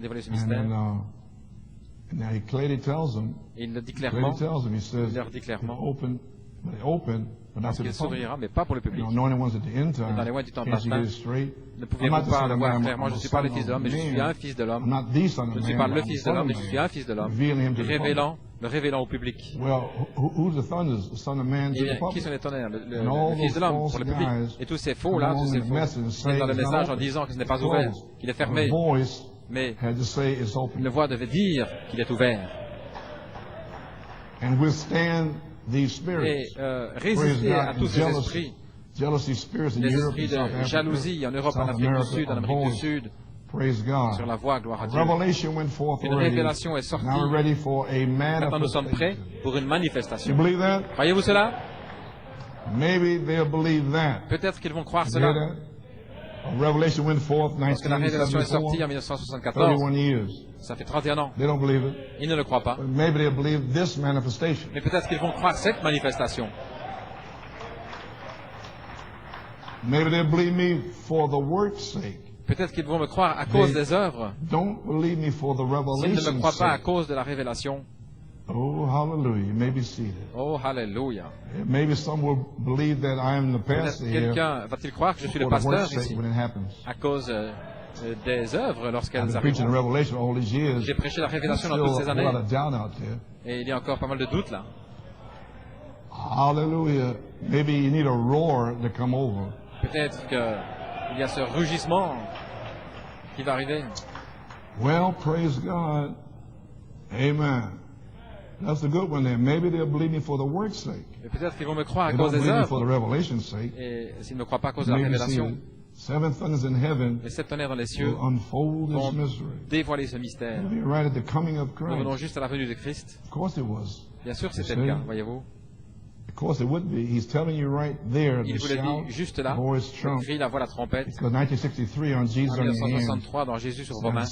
dévoilés ce And mystère. then, and now he clearly tells them, Et il le dit clearly clairement, tells them, he says, il leur dit clairement, it open, but not to qu'il the public. s'ouvrira, mais pas pour le You public. know, knowing the ones at the end time, dans les mois du temps de la can't you fin, get it straight? Ne I'm pouviez-vous not the pas son le of voir man, clairement? I'm Je ne the suis pas le son fils de l'homme, mais je of suis man. un fils de I'm l'homme. not the son of Je ne suis man, pas but le I'm fils the de son l'homme, of mais je suis man. un fils de l'homme. Revealing him to the public. Le révélant au public. Well, who's the thunders? The son of man Eh to bien, the qui public? sont les tonnerres? Le And all fils de those l'homme false pour le public. guys Et tous ces faux-là, tous ces come faux, along in the message and qui say viennent dans le it's not message en open. disant que ce n'est pas It's ouvert, closed. qu'il est The fermé. voice Mais had to say it's open. une voix devait dire qu'il est ouvert. And withstand these Et spirits. résister God. à tous ces esprits. Jealousy spirits in Les Europe esprits and South de Africa. jalousie en Europe, en South Afrique du America Sud, en are Amérique du boys. Sud, Praise God. sur la voie, gloire à Dieu. Revelation went forth Une already. révélation est sortie. Now we're ready for a Maintenant, nous sommes prêts manifestation. pour une You manifestation. believe that? Croyez-vous cela? Maybe they'll believe that. Peut-être qu'ils vont croire You hear cela. that? Revelation went forth Lorsque la révélation est sortie en 1974, 1974, 31 years. ça fait 31 ans. They don't believe it. Ils ne le croient pas. But maybe they'll believe this manifestation. Mais peut-être qu'ils vont croire cette manifestation. Maybe they'll believe me for the work's sake. Peut-être qu'ils vont me croire à cause des œuvres. Don't believe me for the S'ils ne me revelation croient pas à sake. cause de la révélation. Oh, hallelujah. You may be seated. Oh, hallelujah. Maybe some will believe that I am the Peut-être pastor here quelqu'un va-t-il croire que je suis le for the pasteur work's sake ici when it happens. à cause des œuvres I've lorsqu'elles been preaching the arriveront. revelation all these years. J'ai prêché la There's révélation dans toutes still ces a années lot of doubt out there. et il y a encore pas mal de doutes là. Hallelujah. Maybe you need a roar to come over. Peut-être qu'il y a ce rugissement qui va arriver. Well, praise God. Amen. That's the good one there. Maybe they'll believe me for the work's sake. Et peut-être qu'ils vont me croire à They cause don't des believe me for the œuvres. revelation's sake. Et s'ils ne me croient pas à cause de la Maybe see révélation, it. Seven thunders in heaven les sept tonnerres dans les cieux will unfold vont this mystery. dévoiler ce mystère. It'll be right at the coming of Nous venons Christ. juste à la venue de Christ. Of course it was. Bien sûr, c'était le cas, voyez-vous. Of course it would be. He's telling you right there, Il the vous l'a shout, dit juste là, voice, le trump. cri, la voix, la trompette. Because 1963 on Jesus En on your hand. 1963, dans Jésus sur vos And mains,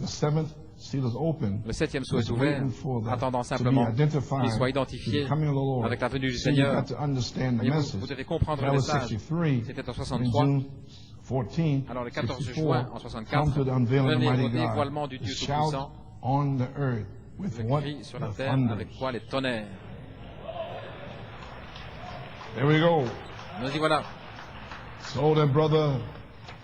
the seventh seal is open. le septième sceau est It's ouvert, waiting for the- attendant to be simplement identified qu'il soit with identifié the coming of the Lord. avec la venue du So you've Seigneur. got to understand the Voyez-vous, message. vous devez comprendre That le was message. 63. C'était en In 63. June 14, Alors le 14 64, juin en come 64, to the unveiling of venez Almighty au God. dévoilement du The Dieu shout Tout-Puissant, on the earth with le what? cri sur la The terre thunders. avec quoi les tonnerres. There we go. Nous y voilà. So then brother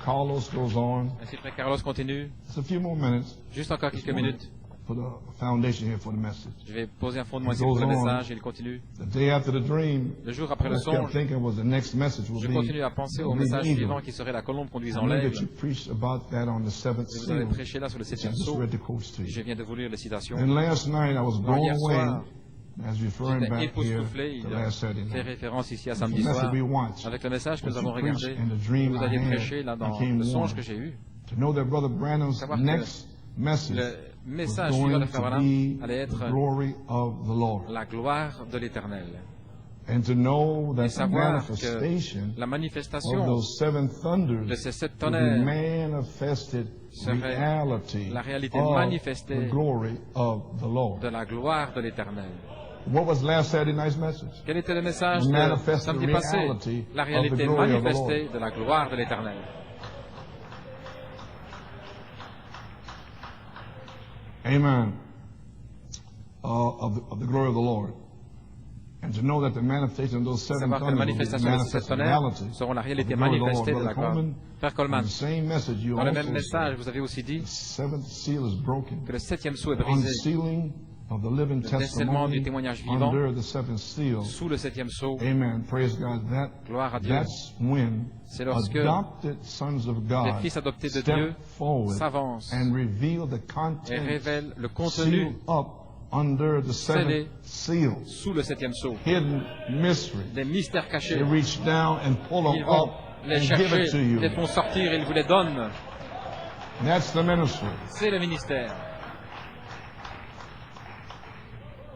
Carlos goes on. Ainsi, frère Carlos continue. Just a few more minutes. Juste encore quelques minutes. Put a foundation here for the message. Je vais poser un fondement It ici pour le goes on. message et il continue. The day after the dream, Le jour après I le just kept songe, thinking was the next message will je be continue à penser au the message eagle. suivant qui serait la colombe conduisant I know l'aigle. that you preached about that on the seventh Et vous avez seal. prêché là sur le I septième just sceau. read the quotes to Je you. viens de vous lire les citations. And last night I was Alors, blown hier away soir, as referring j'étais back here époustouflé. to Il last Saturday fait night. référence ici à The samedi message soir we watched, avec le message que nous what avons you preached regardé. and the dream Vous I avez had prêché là dans became le songe one. que j'ai eu. To know that Brother Branham's Savoir que next message Le was message suivant going de Frère to Branham be allait the être glory of the Lord. la gloire de l'Éternel. And to know Et that the savoir que manifestation la of manifestation those seven thunders de ces sept will be tonnerres manifested serait reality la réalité of manifestée the glory of the Lord. de la gloire de l'Éternel. What was last Saturday night's message? Quel était le message de Manifest the samedi passé? reality La of the réalité glory of the manifestée de la gloire de l'Éternel. Amen. Of the glory of the Lord. And to know that the manifestation of those seven Savoir que la thunders will be manifestation de ces sept manifested tonnerres reality seront la of réalité the glory of the Lord. manifestée de la Brother gloire. Coleman, Frère in Coleman, the same message you dans le also même message, said, vous avez aussi dit the seventh seal is broken. que le septième sceau est The brisé. unsealing of the living Le décèlement du testimony témoignage vivant under the seventh seal. sous le septième sceau. Amen. Praise God. Gloire à Dieu. That's when C'est lorsque adopted sons of les God fils adoptés de step Dieu forward s'avancent and reveal the et content révèlent le sealed contenu up under the scellé seventh seal. sous le septième sceau. Hidden mystery. Des mystères cachés. They reach down and pull Ils them vont up les and give it to chercher, you. les font sortir et ils vous les donnent. That's the ministry. C'est le ministère.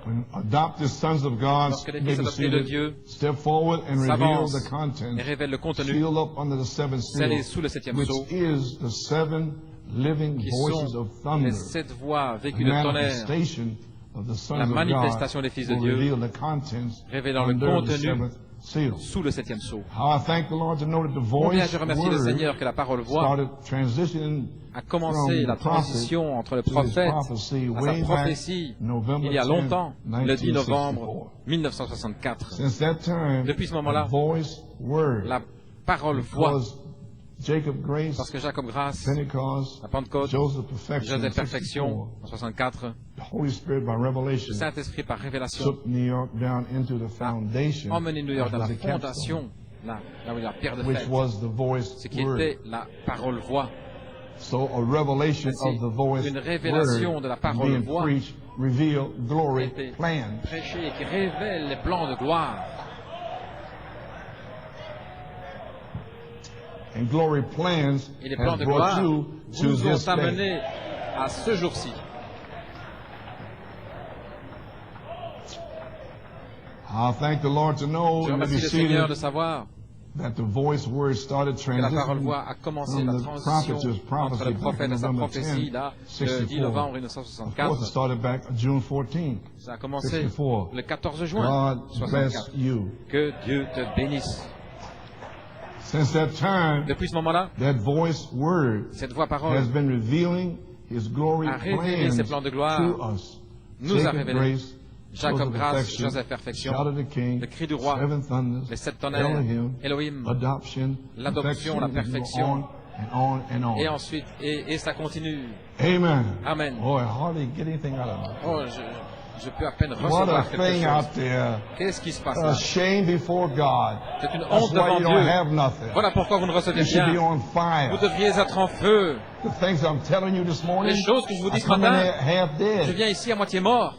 When adopted sons of God Lorsque les may fils be adoptés de seated, Dieu step forward and reveal s'avancent the content et révèlent le contenu sealed up under the seventh scellé seal, sous le septième which sceau, is the seven living qui voices sont of les thunder. sept voix The vécues de tonnerre, manifestation of the sons la of manifestation God des fils de will Dieu, reveal the contents révélant le under the contenu seventh seal. sous le septième sceau. How I thank the Lord to know that the Combien voice je remercie le word Seigneur que la parole voix started transitioning a commencé from la the prophet transition entre le to his prophète prophecy à way sa back prophétie November il y a 10, longtemps, le 10 novembre 1964. 1964. Since that time, Depuis ce moment-là, the voice word, La parole voix, because Jacob Grace, parce que Jacob Grace, Pentecost, la Pentecôte, Joseph Perfection, Joseph in Perfection 64, en 64, the Holy Spirit by revelation le Saint-Esprit par révélation took New York down into the foundation emmené New York dans la of the capstone, fondation, là où il y a la pierre de which fête, was the voice ce qui word. était la parole voix. So a revelation Ainsi, of the voice une révélation word de la parole being voix preached, reveal glory était plans. prêché et qui révèle les plans de gloire. And glory plans Et les plans have de brought gloire you to vous this ont day. amené à ce jour-ci. I'll thank the Lord to know Je and remercie be le Seigneur de seated savoir that the voice word started que la parole transitioning voix a commencé from la the transition prophet's entre le prophecy back prophète in et sa November prophétie 10, là, le 10 novembre 64. Of course, it 1964. started back June 14, Ça a commencé 64. le 14 juin God bless 64. you. Que Dieu te bénisse. Since that time, Depuis ce moment-là, that voice word cette voix has parole been revealing His glory a révélé plans ses plans de gloire, to us. nous a Jacob révélé Grace, Jacob Joseph grâce, Perfection, Joseph perfection, Shout of the King, le cri du roi, Seven Thunders, les sept tonnerres, Elohim, Elohim, adoption, l'adoption, la perfection, et on. ensuite, et ça continue. Amen. Amen. Oh, I hardly get anything out of it. Oh, je peux à peine What a recevoir quelque thing chose. out there. Qu'est-ce qui se passe A là? shame before God. C'est une That's honte why devant you don't Dieu. have nothing. Voilà pourquoi vous ne recevez You should be rien. on fire. Vous devriez être en feu. The things I'm telling you this morning, Les choses que je vous dis I ce come in matin, here half je dead. viens ici à moitié mort.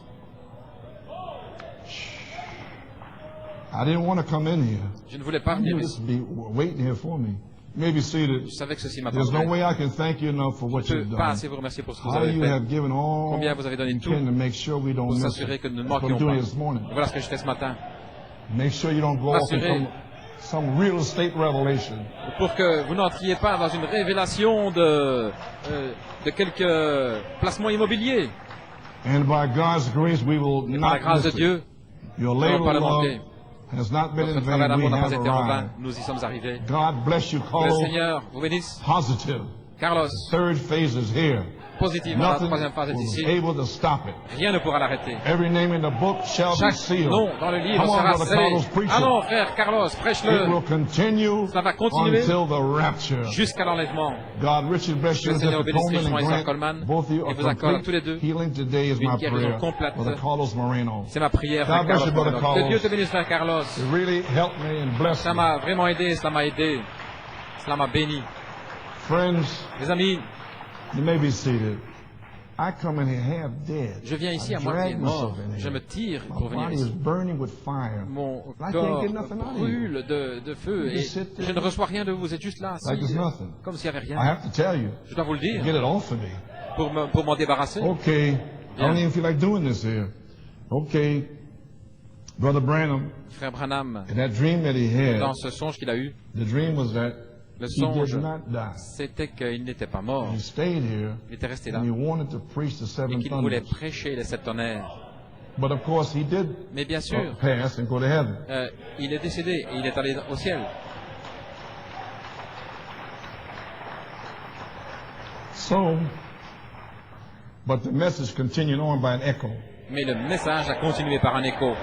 I didn't want to come in here. Je ne voulais pas venir You ici. just be waiting here for me. You may be seated. Je savais que ceci There's no m'attendrait. way I can thank you enough for what Je ne you've peux pas done. assez vous remercier pour ce que vous How avez you fait. have given all Combien vous avez donné you tout can to make sure we don't pour miss s'assurer it. que nous ne That's what I'm manquions doing pas. this morning. Voilà ce que je fais ce matin. Make sure you don't go off M'assurer. into some real estate revelation. Pour que vous n'entriez pas dans une révélation de quelques placements immobiliers. And by God's grace, we will Et par la not grâce de miss Dieu, it. Your nous n'allons labor pas le of love manquer. has not been Notre in travail vain. d'amour We n'a pas have été en vain. arrived. Nous y sommes arrivés. God bless you, Que le Carlos. Seigneur vous bénisse. Positive. Carlos, Third phase is here. positivement, la Nothing troisième phase est was ici. able to stop it. Rien ne pourra l'arrêter. Every name in the book shall be Chaque sealed. nom dans le livre Come on, sera Brother scellé. Carlos, preach it. Allons, frère Carlos, It prêche-le will continue Ça va continuer until the rapture. jusqu'à l'enlèvement. God richly bless you, Le Seigneur Mr. bénisse Coleman richement and Isaac grant Coleman both of you et a vous accorde à tous les complete deux healing today is une my guérison prayer. complète. Brother Carlos Moreno. C'est ma prière, God frère bless you, Carlos. Brother Que Dieu Carlos. te bénisse, frère Carlos. It really helped me and blessed Ça me. m'a vraiment aidé, cela m'a aidé. Cela m'a béni. Friends, Les amis, you may be seated. I come in here half dead. je viens ici I à moitié drag mort. myself in Je here. me tire My pour venir body is ici. burning with fire. Mon I can't corps get nothing out of you. brûle de feu You et sit there. je ne reçois rien de vous. Vous êtes juste là, Like assis, it's nothing. comme s'il n'y avait I rien. have to tell you, Je dois vous le dire get it off of me. pour m'en débarrasser. Okay, I don't Yeah. even feel like doing this here. Okay, Brother Branham, Frère Branham, and that dream that he had, dans ce songe qu'il a eu, the dream was that le he songe, did not die. c'était qu'il n'était pas mort. He stayed here, Il était resté là and he wanted to preach the et seven qu'il voulait thunders. prêcher les sept tonnerres. But of course, he did Mais bien sûr, pass and go to heaven. il est décédé et il est allé au ciel. So, but the message continued on by an echo. Mais le message a continué par un écho.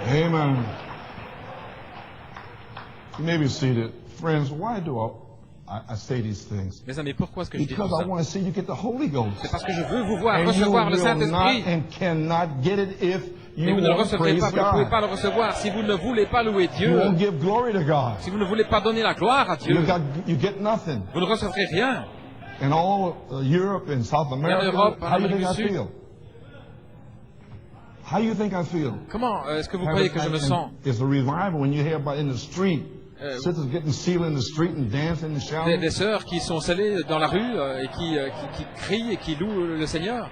Amen. You may be seated. Friends, why do I say these things? Mes amis, pourquoi est-ce que je dis tout Because I ça? want to see you get the Holy Ghost. C'est parce que je veux vous voir And you recevoir le will not Saint-Esprit. and cannot get it if Et you vous ne le won't recevrez praise pas, vous ne pouvez God. pas le recevoir si vous ne voulez pas louer You Dieu, won't give glory to God. si vous ne voulez pas donner la gloire à Dieu. You get nothing. Vous ne recevrez rien. In all Europe and South America, Europe, en how do you Amérique think I du Sud. feel? How do you think I feel? Comment est-ce que vous croyez que je me sens? It's a revival when you hear about in the street, Euh, sisters getting sealed in the street and dancing and Des shouting. sœurs qui sont scellées dans la rue et qui crient et qui louent le Seigneur.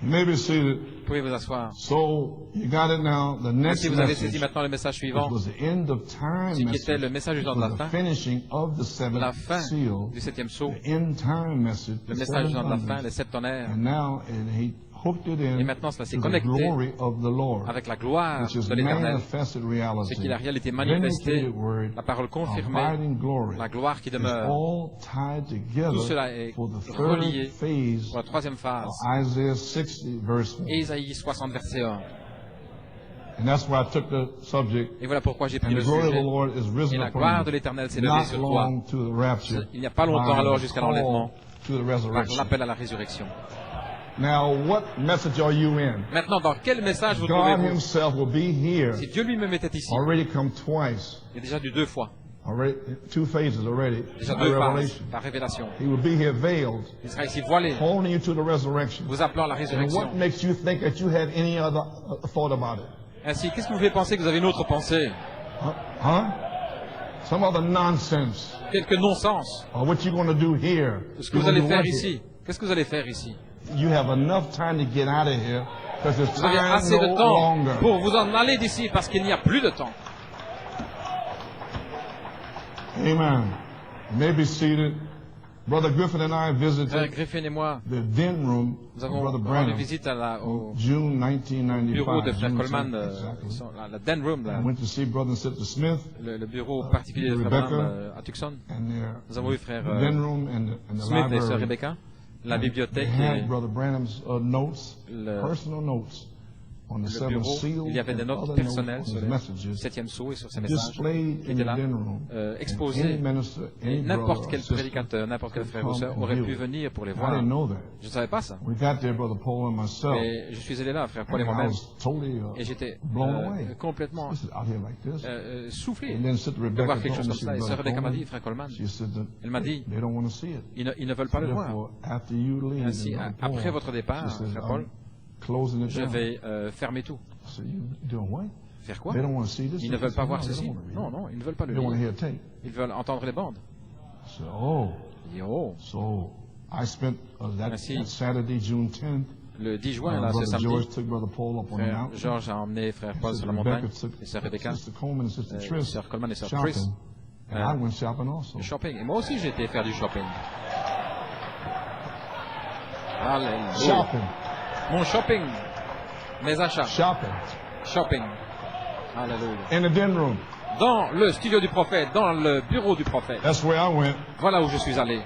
You may be seated. Vous pouvez vous asseoir. So you got it now. The next Si vous avez saisi message maintenant le message it suivant, was the end of time ce qui était le message. message du It temps de was la the fin, finishing of the la seventh fin seal. du septième sceau, The end time message. le the message du seven temps de la fin, thunders. les sept tonnerres, And now he hooked it in Et maintenant, cela s'est to the connecté glory of the Lord, avec la gloire which is de l'Éternel. manifested Ce reality. qui est la réalité manifestée, Vindicated word, la parole confirmée, abiding glory. la gloire qui It's demeure. all tied together Tout cela est for the relié third phase pour la troisième phase. of Isaiah 60 verse 1. Ésaïe 60, verset 1. And that's why I took the subject. Et voilà pourquoi j'ai pris And le the glory of the sujet. Lord is Et risen la upon gloire you. de l'Éternel s'est levée Not sur toi. long to the rapture. Il n'y a pas longtemps by alors the jusqu'à call l'enlèvement, to the par resurrection. l'appel à la résurrection. Now, what message are you in? Maintenant, dans quel message vous God trouvez-vous? himself will be here. Si Dieu lui-même était ici, Already come twice. il est déjà dû deux fois, Already, two phases already. déjà by deux phases, revelation. par révélation. He will be here veiled, Il sera ici voilé, holding you to the resurrection. vous appelant à la And résurrection. what makes you think that you had any other thought about it? Ainsi, qu'est-ce qui vous fait penser que vous avez une autre pensée? Huh? some other nonsense. Quelque non-sens. Or what you're going to do here. Ce que vous allez faire ici. Qu'est-ce que vous allez faire ici? You have enough time to get out of here because there's Vous avez time assez de no temps longer. pour vous en aller d'ici parce qu'il n'y a plus de temps. Amen. You may be seated. Brother Griffin and I Frère visited Griffin et moi, the den room nous of avons Brother rendu Branham visite au June 1995. bureau de Frère June Coleman, 10th, exactly. la Den Room, I went to see Brother and Sister Smith le bureau particulier de Frère Rebecca. Branham à Tucson. and their Nous avons eu Frère the den room and the Smith et Sœur library. Rebecca, la And bibliothèque they had et Brother Branham's notes, Le- personal notes on the le seven bureau. seals Il y avait des and notes other personnelles notes sur on his le messages 7e sceau et sur ses messages displayed qui in étaient the là, den room. And exposés. any minister, Et any n'importe brother or quel sister prédicateur, n'importe quel frère ou could sœur come aurait and pu view it. venir pour les I voir. didn't know that. Je ne savais pas ça. We got there, Brother Paul and myself, Et je suis allé là, Frère Paul et and I moi-même, was totally et j'étais blown away. complètement This is out here like this. soufflé And then Sister de Rebecca voir quelque told chose me, comme she ça. Et said, Sœur Brother Rebecca m'a dit, Coleman, Frère Coleman, she said that elle m'a dit, they don't want to see it. ils ne veulent pas le voir. Therefore, after you leave, Ainsi, Brother après Paul, votre départ, she says, Frère Paul, closing it je down. vais fermer tout. So you doing what? Faire quoi? They don't want to see this. Ils ne veulent pas voir No, they ceci. don't wanna read Non, it. non, ils ne veulent pas le They don't want to lire. hear tape. Ils veulent entendre les bandes. So, oh, Il dit, oh, so I spent that Ainsi, Saturday, June 10th. le 10 juin, là, ce Brother samedi, George took Brother Paul up on the Frère mountain. Georges a emmené Frère Paul sur la Rebecca montagne, took et Sœur Rebecca, Sister Coleman and Sister Trish Sœur Coleman et Sœur shopping. Trish, And I went shopping also. le shopping. Et moi aussi, j'ai été faire du shopping. Alléluia. Shopping. Mon shopping, mes achats, Shopping. shopping. Alléluia. In the den room. Dans le studio du prophète, dans le bureau du prophète. That's where I went. Voilà où je suis allé.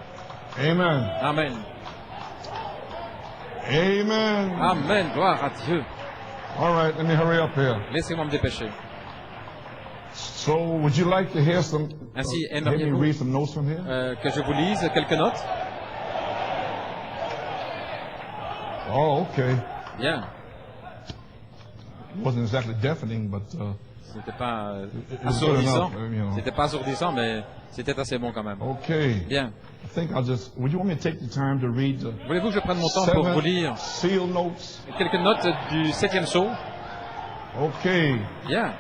Amen. Amen. Amen. Amen. Gloire à Dieu. All right, let me hurry up here. Laissez-moi me dépêcher. So, would you like to hear some? Ainsi, Let me aimeriez-vous read some notes from here. que je vous lise quelques notes? Oh, okay. Bien. It wasn't exactly deafening, but C'était pas it's good assourdissant. enough, you know. C'était pas assourdissant, mais c'était assez bon quand même. Okay. Bien. I think I'll just. Would you want me to take the time to read the Voulez-vous que je prenne mon temps pour vous lire seal notes? quelques notes du 7e sceau? Okay. Bien.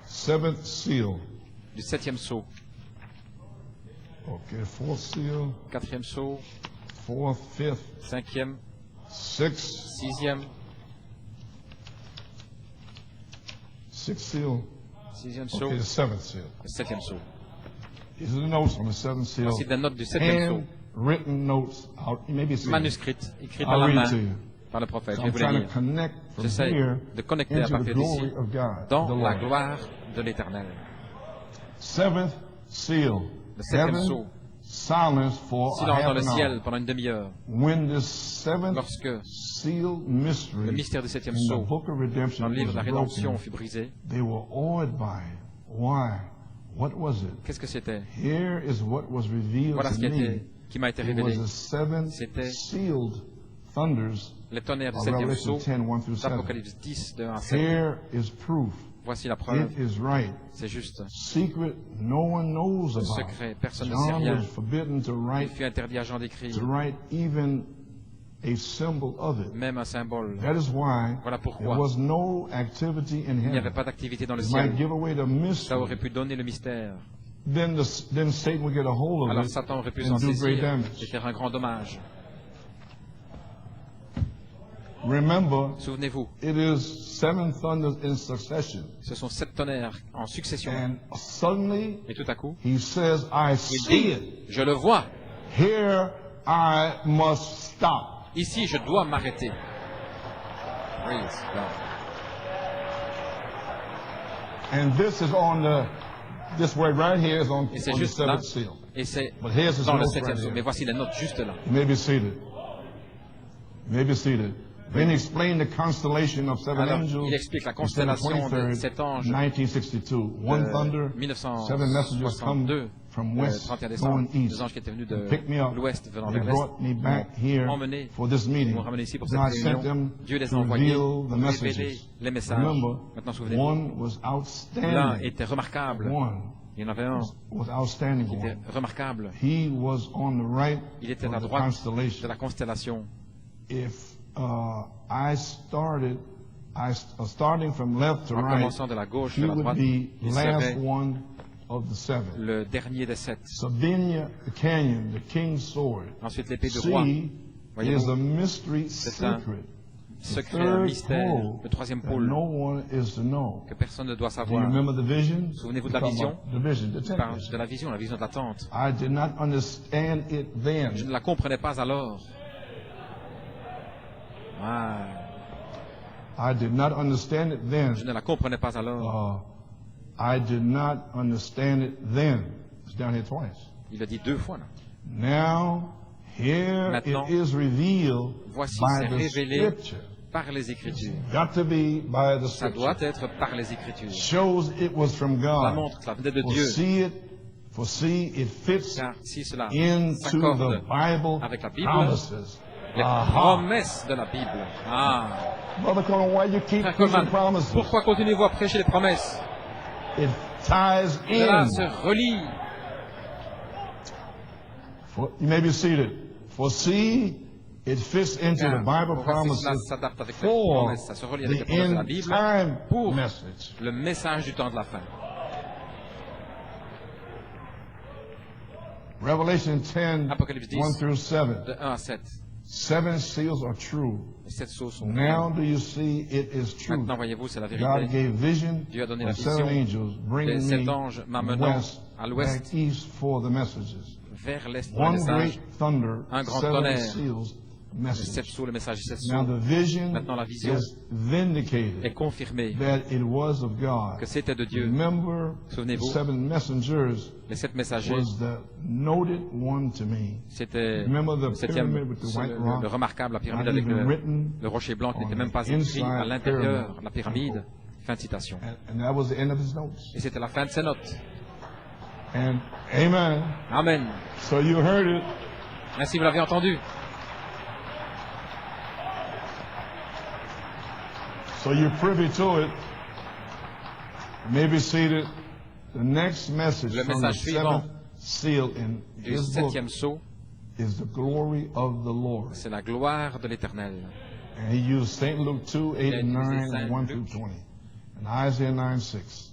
Seventh seal. Du 7e sceau. Okay. Fourth seal. 4e sceau. Fourth, fifth, 5e. sixth, 6e. sixth seal. 6e sceau. Okay, the seventh seal. Le 7e sceau. These are the notes on the seventh seal. Voici des notes du 7e sceau. Handwritten notes. Maybe it's Manuscrites, écrites à I'll la read main it to you. par le prophète. So Je vais I'm vous les trying lire. to connect from J'essaie here de connecter à into partir the d'ici glory of God, dans the la Lord. gloire de l'Éternel. Seventh seal. Le 7e Heaven, sceau. silence for a Silence dans half le an ciel hour. pendant une demi-heure. When the seventh Lorsque seal mystery le mystère du 7e in the sceau book of redemption dans le livre was de la rédemption broken, fut brisé, they were awed by it. Why? What was it? qu'est-ce que c'était? Here is what was revealed Voilà ce to me. qui m'a été It révélé. was the seven C'était sealed thunders Les tonnerres du of 7e Revelation sceau 10, 1 through 7. d'Apocalypse 10, de 1 à 7. Here is proof. Voici la preuve. It is right. C'est juste. Secret no one knows Le about. secret, personne ne sait John rien. was forbidden to Il write fut interdit à Jean d'écrire, even a symbol of it. même un symbole. That is why Voilà there pourquoi was no activity in il n'y avait heaven. pas d'activité dans le It might ciel. give away the Ça aurait mystery. pu donner le mystère. Then Satan would get a hold of Alors it Satan aurait pu and s'en do great saisir et damage. faire un grand dommage. Remember, Souvenez-vous, it is seven thunders in succession. ce sont 7 tonnerres en succession. And suddenly, Et tout à coup, he says, I il see dit, it. je le vois. Here I must stop. Ici, je dois m'arrêter. Praise God. And this is on this word right here is on Et c'est the juste là. seventh seal. Et c'est But here's his dans le notes 7e right sceau. here. Mais voici les notes juste là. You may be seated. You may be seated. Then he explained the constellation of seven Alors, angels. il explique la December constellation de 23rd, 7 anges 1962. One thunder, seven messengers come 1962, from le west 31 décembre, going east. deux anges qui étaient venus de Pick me up. l'ouest venant They vers l'est, brought me back here m'ont emmené, for this meeting. m'ont ramené ici pour cette God sent réunion. them Dieu les a to envoyés reveal pour the révéler messages. les messages. Remember, Maintenant, souvenez-vous, one was l'un outstanding. était remarquable. One Il y en avait un was outstanding. qui était One. remarquable. He was on the right Il était à of the droite de constellation. la constellation. If I started, starting from left to En right, commençant de la gauche he vers la would droite, be il last serait one of the seven. le dernier des 7. Sabina Canyon, the king's sword. Ensuite, l'épée de roi. C is Voyez-vous, a mystery c'est un secret. secret, un mystère. Le troisième that pôle no one is to know. que personne ne doit Do you savoir. remember the vision? Souvenez-vous de la We're talking vision? about the vision, the Je parle tent. de la vision de la tente. I did not understand it then. Je ne la comprenais pas alors. Ah, I did not understand it then. je ne la comprenais pas alors. I did not understand it then. It's down here twice. Il a dit 2 fois là. Now, here Maintenant, it is revealed Voici, by c'est the révélé Scripture. par les Écritures. Got to be by the Ça Scripture. doit être par les Écritures. Shows it was from Ça God. montre que ça venait de Dieu. For see, it fits Car si cela into s'accorde the Bible avec la Bible, promises. les promesses de la Bible. Ah, Brother Coleman, why you keep Frère preaching Coleman, promises? pourquoi continuez-vous à prêcher les promesses? It ties Cela in. se relie. You may be seated. For see, it fits into the Bible Pourquoi cela promises s'adapte avec les for promesses, ça se relie avec les the promesses de la end Bible time pour message. le message du temps de la fin. Revelation 10, Apocalypse 10, 1 through 7. De 1 à 7. 7 seals are true. Les 7 sceaux sont Now vraies. do you see it is true? Maintenant, voyez-vous, c'est la God vérité. gave vision Dieu a donné la of 7 vision angels bringing des 7 me anges m'amenant west, à l'ouest, back east for the messages. vers l'est pour le One message. great thunder, Un grand 7 tonnerre. seals, Les 7 message. sceaux, le message des 7 Now sceaux the vision Maintenant, la vision is vindicated est confirmé that it was of God. que c'était de Dieu. Remember, the Souvenez-vous, 7 messengers les 7 messagers, was the noted one to me. c'était Remember the le septième, pyramid with the white le rock? remarquable, la pyramide Not avec even written le rocher blanc qui on n'était même pas the écrit à inside l'intérieur, pyramid. la pyramide. Fin de citation. And that was the end of his notes. Et c'était la fin de ses notes. And amen. Amen. So you heard it. Ainsi, vous l'avez entendu. So you're privy to it. You may be seated. The next message Le from the message suivant seventh seal in Du his book 7e sceau, is the glory of the Lord. c'est la gloire de l'Éternel. And he used St. Luke 2, 8 and 9, Saint 1 Luc. through 20. And Isaiah 9, 6.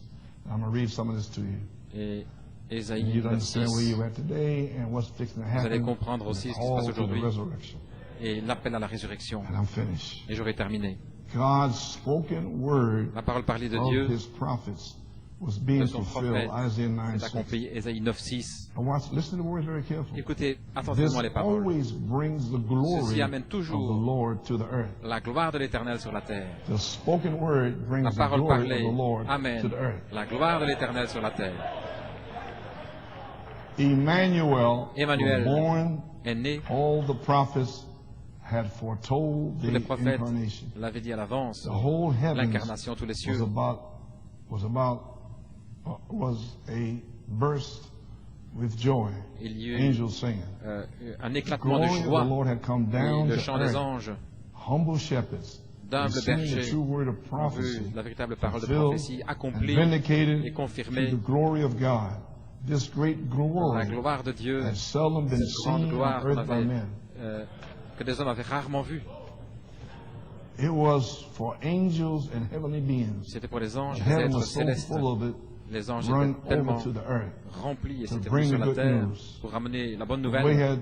I'm going to read some of this to you. Et And Ésaïe you'd 9, understand where 6. you're at today and what's fixing to Vous allez happen. comprendre aussi ce qui se All passe to the aujourd'hui resurrection. et l'appel à la résurrection. And I'm finished. Et j'aurai terminé. God's spoken word La parole parlée de of Dieu, his prophets was de being son fulfilled. prophète, Isaiah 9, est 6. accompli. Ésaïe 9, 6. Now watch, listen to the words very carefully. Écoutez This attentivement les paroles. always brings the glory Ceci amène of the toujours Lord to the earth. la gloire de l'Éternel sur la terre. The spoken word La brings the parole glory of parlée the Lord to amène the earth. la gloire de l'Éternel sur la terre. Emmanuel Emmanuel was born. est né. All the prophets had foretold Tous the les prophètes incarnation. l'avaient dit à l'avance. The whole heavens L'incarnation, tous les cieux, was a burst with joy. il y eut Angels singing. un The éclatement de glory of the joie. Lord had come Et down le to chant des earth. anges, Humble shepherds, d'humbles receiving the bergers, true word of ont vu prophecy, la véritable parole de fulfilled prophétie and accomplie vindicated et to confirmée. the glory of God. This great La glory gloire de Dieu, had seldom been cette grande seen gloire on qu'on earth by avait, men. que des hommes avaient rarement vue. It was for angels and heavenly beings. C'était pour les anges, les Heaven êtres was so célestes. full of it, Les anges run étaient tellement over to the earth. remplis et to s'étaient bring venus sur the la good terre news. pour ramener la bonne The way nouvelle, had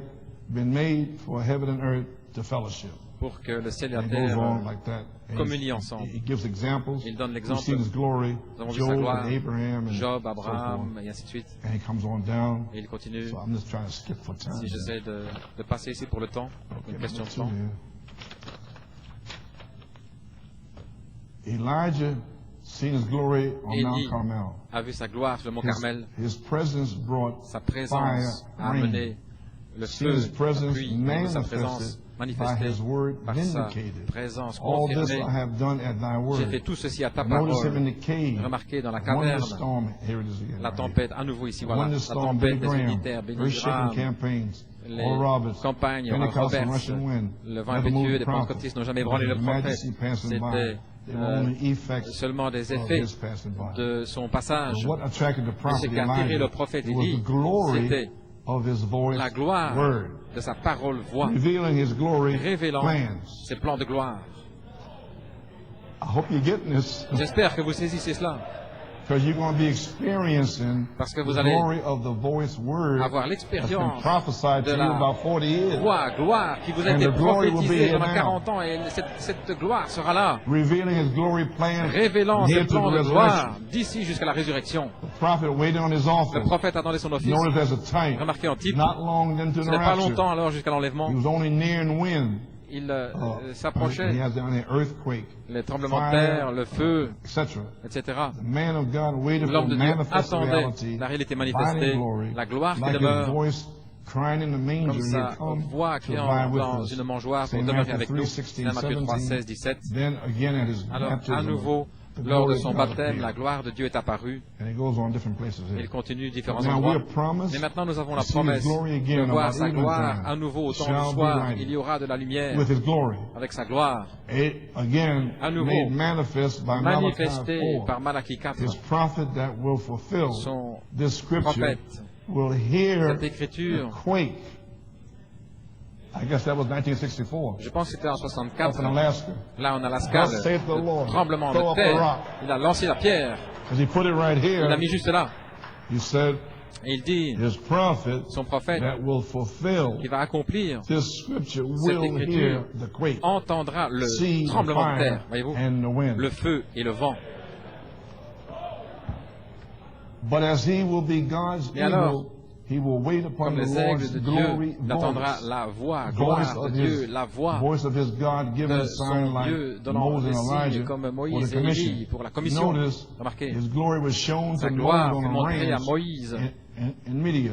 been made for heaven and earth to fellowship. pour que le ciel et la And it goes terre on like that. And communient ensemble. He gives examples. Il donne We've l'exemple. seen his glory, Nous avons vu Job sa gloire, and Abraham and Job, so Abraham, forth. et ainsi de suite. And he comes on down. Et il continue. So I'm just trying to skip for time. Si j'essaie de passer ici pour le temps, une question de temps. Elijah seen his glory on Mount Élie Carmel. a vu sa gloire sur le mont Carmel. His presence brought Sa fire, présence a rain. amené le Seen feu, his la presence pluie, et sa présence manifested by manifestée his word par sa vindicated. présence All this confirmée. I have done at thy J'ai fait word. tout ceci à ta Notice him in parole. the cave. Remarquez dans la Won the caverne, storm. Here it is again. la right tempête, à nouveau ici, here. voilà, Won the la storm. Billy tempête des Graham. unitaires, Billy Earth-shaking Graham, campaigns. les Oral Roberts. campagnes, Pentecostal Roberts, Russian wind. le vent Never moved impétueux the des prophet. pentecôtistes n'ont jamais ébranlé le His prophète. majesty passing by. C'était They were only effects seulement des of effets his passing by. de son passage. So what attracted the Mais prophet ce qui a attiré Elijah? le prophète It was Élie, the glory c'était of his voice la gloire word, de sa parole voix, revealing his glory révélant plans. ses plans de gloire. I hope you're getting this. J'espère que vous saisissez cela. Because you're going to be experiencing Parce que the vous allez glory of the voice word avoir that's been l'expérience prophesied de to you la about 40 years. gloire qui vous a And été the glory will be prophétisée here pendant now. 40 ans, et cette gloire sera là, Revealing his glory plan révélant ses here to plans the de gloire resurrection. d'ici jusqu'à la résurrection. The prophet waiting on his Le office. prophète attendait son office. Notice there's a type. Remarquez en type, Not long into ce the n'est pas rapture. longtemps alors jusqu'à l'enlèvement. He was only near in wind. Il He s'approchait, has down there earthquake, les tremblements de terre, le feu, etc. etc. The man of God waited for L'homme de Dieu manifest attendait reality, la réalité abiding manifestée, glory, la gloire qui like his demeure, voice crying in the manger. comme He sa had come voix to criant abide with dans us. une mangeoire pour Saint demeurer Matthew avec 3, nous. 16, Saint Matthieu 3, 17. 16, 17. Then again at his Alors, baptism, à nouveau, the lors de glory son of God baptême, appeared. la gloire de Dieu est apparue. And it goes on different places Et here. il continue différents Now endroits. we're promised Mais maintenant, nous avons la to see promesse his glory de again voir about sa evening gloire time. à nouveau au temps Shall du be soir. lighted Il y aura de la lumière with his glory. avec sa gloire, It again À nouveau, made manifest by Malachi manifestée 4. par Malachie 4. His prophet that will fulfill Son this scripture prophète, will hear cette écriture, the quake. I guess that was 1964. je pense que c'était en Up 64, in Alaska. là en Alaska, Thus saith the Lord. le tremblement Throw de up a terre. rock. Il a lancé la pierre, As he put it right il here, l'a mis juste là. he said, Et il dit, his prophet son prophète, that will fulfill qui va accomplir, this scripture cette will écriture, hear the quake, entendra le see the tremblement de fire terre, voyez-vous, and the wind. le feu et le vent. But as he will be God's Mais alors, eagle, he will wait upon comme the les aigles Lord's de glory Dieu, il attendra voice. la voix, Voice gloire de of Dieu, his, la voix voice of his God-given de sign son like Dieu donnant Moses des and signes Elijah comme for Moïse the et Élie commission. pour la commission. Notice, Remarquez, his glory was shown sa to gloire Moses fut on a montrée à ranch Moïse in Midian,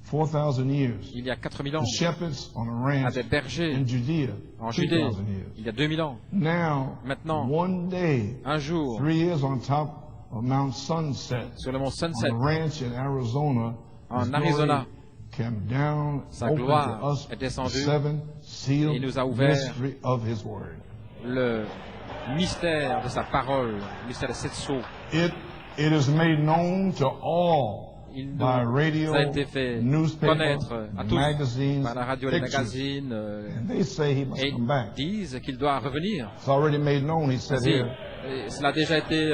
4,000 years. il y a 4000 ans, The shepherds on a à ranch des bergers in Judea, en Judée, 3,000 years. il y a 2000 ans. Now, Maintenant, one day, un jour, 3 years on top of Mount Sunset, sur le mont on Sunset, a ranch in Arizona, en his Arizona, glory came down, sa opened gloire to us est the descendue 7 sealed et nous a ouvert mystery of his word. le mystère de sa parole, le mystère de cette sceaux. It is made known to all Il by nous radio, a été fait newspaper, connaître à tous magazines, par la radio et les pictures. magazines, And they say he must et come back. disent qu'il doit revenir. It's already made known, he said Si, here. et cela a déjà été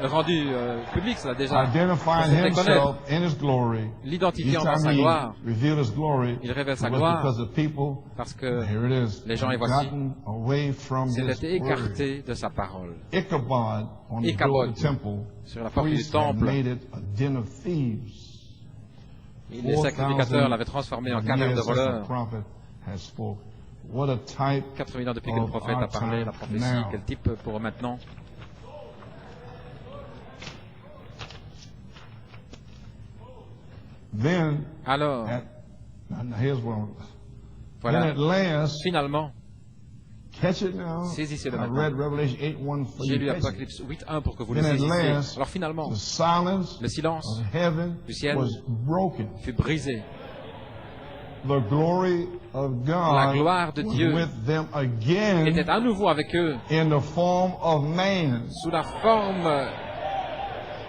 rendu public, cela a déjà Identifying fait connaître himself in his glory. l'identifiant Each dans time sa he gloire, revealed his glory, il révèle it sa was gloire because the people, parce que here it is, les gens, et had voici, gotten away from his s'étaient word. écartés de sa parole. Ichabod on the door Ichabod, of the temple, sur la porte du priests had temple, made it a den of thieves. et les sacrificateurs l'avaient transformé en caverne de Years since the voleurs. prophet has spoke. What a type 8000 ans depuis que le prophète a parlé, la prophétie, now. quel type pour maintenant. Then, Alors, now here's what then voilà, at last, finalement, catch it now. saisissez-le I maintenant. read Revelation 8:1 for J'ai you. lu Catch it. Apocalypse 8.1 pour que vous le Then at saisissiez. last, Alors finalement, the silence le silence of heaven du ciel was broken. fut brisé. The glory of La God gloire de was Dieu with them again était à nouveau avec eux, in the form of man. sous la forme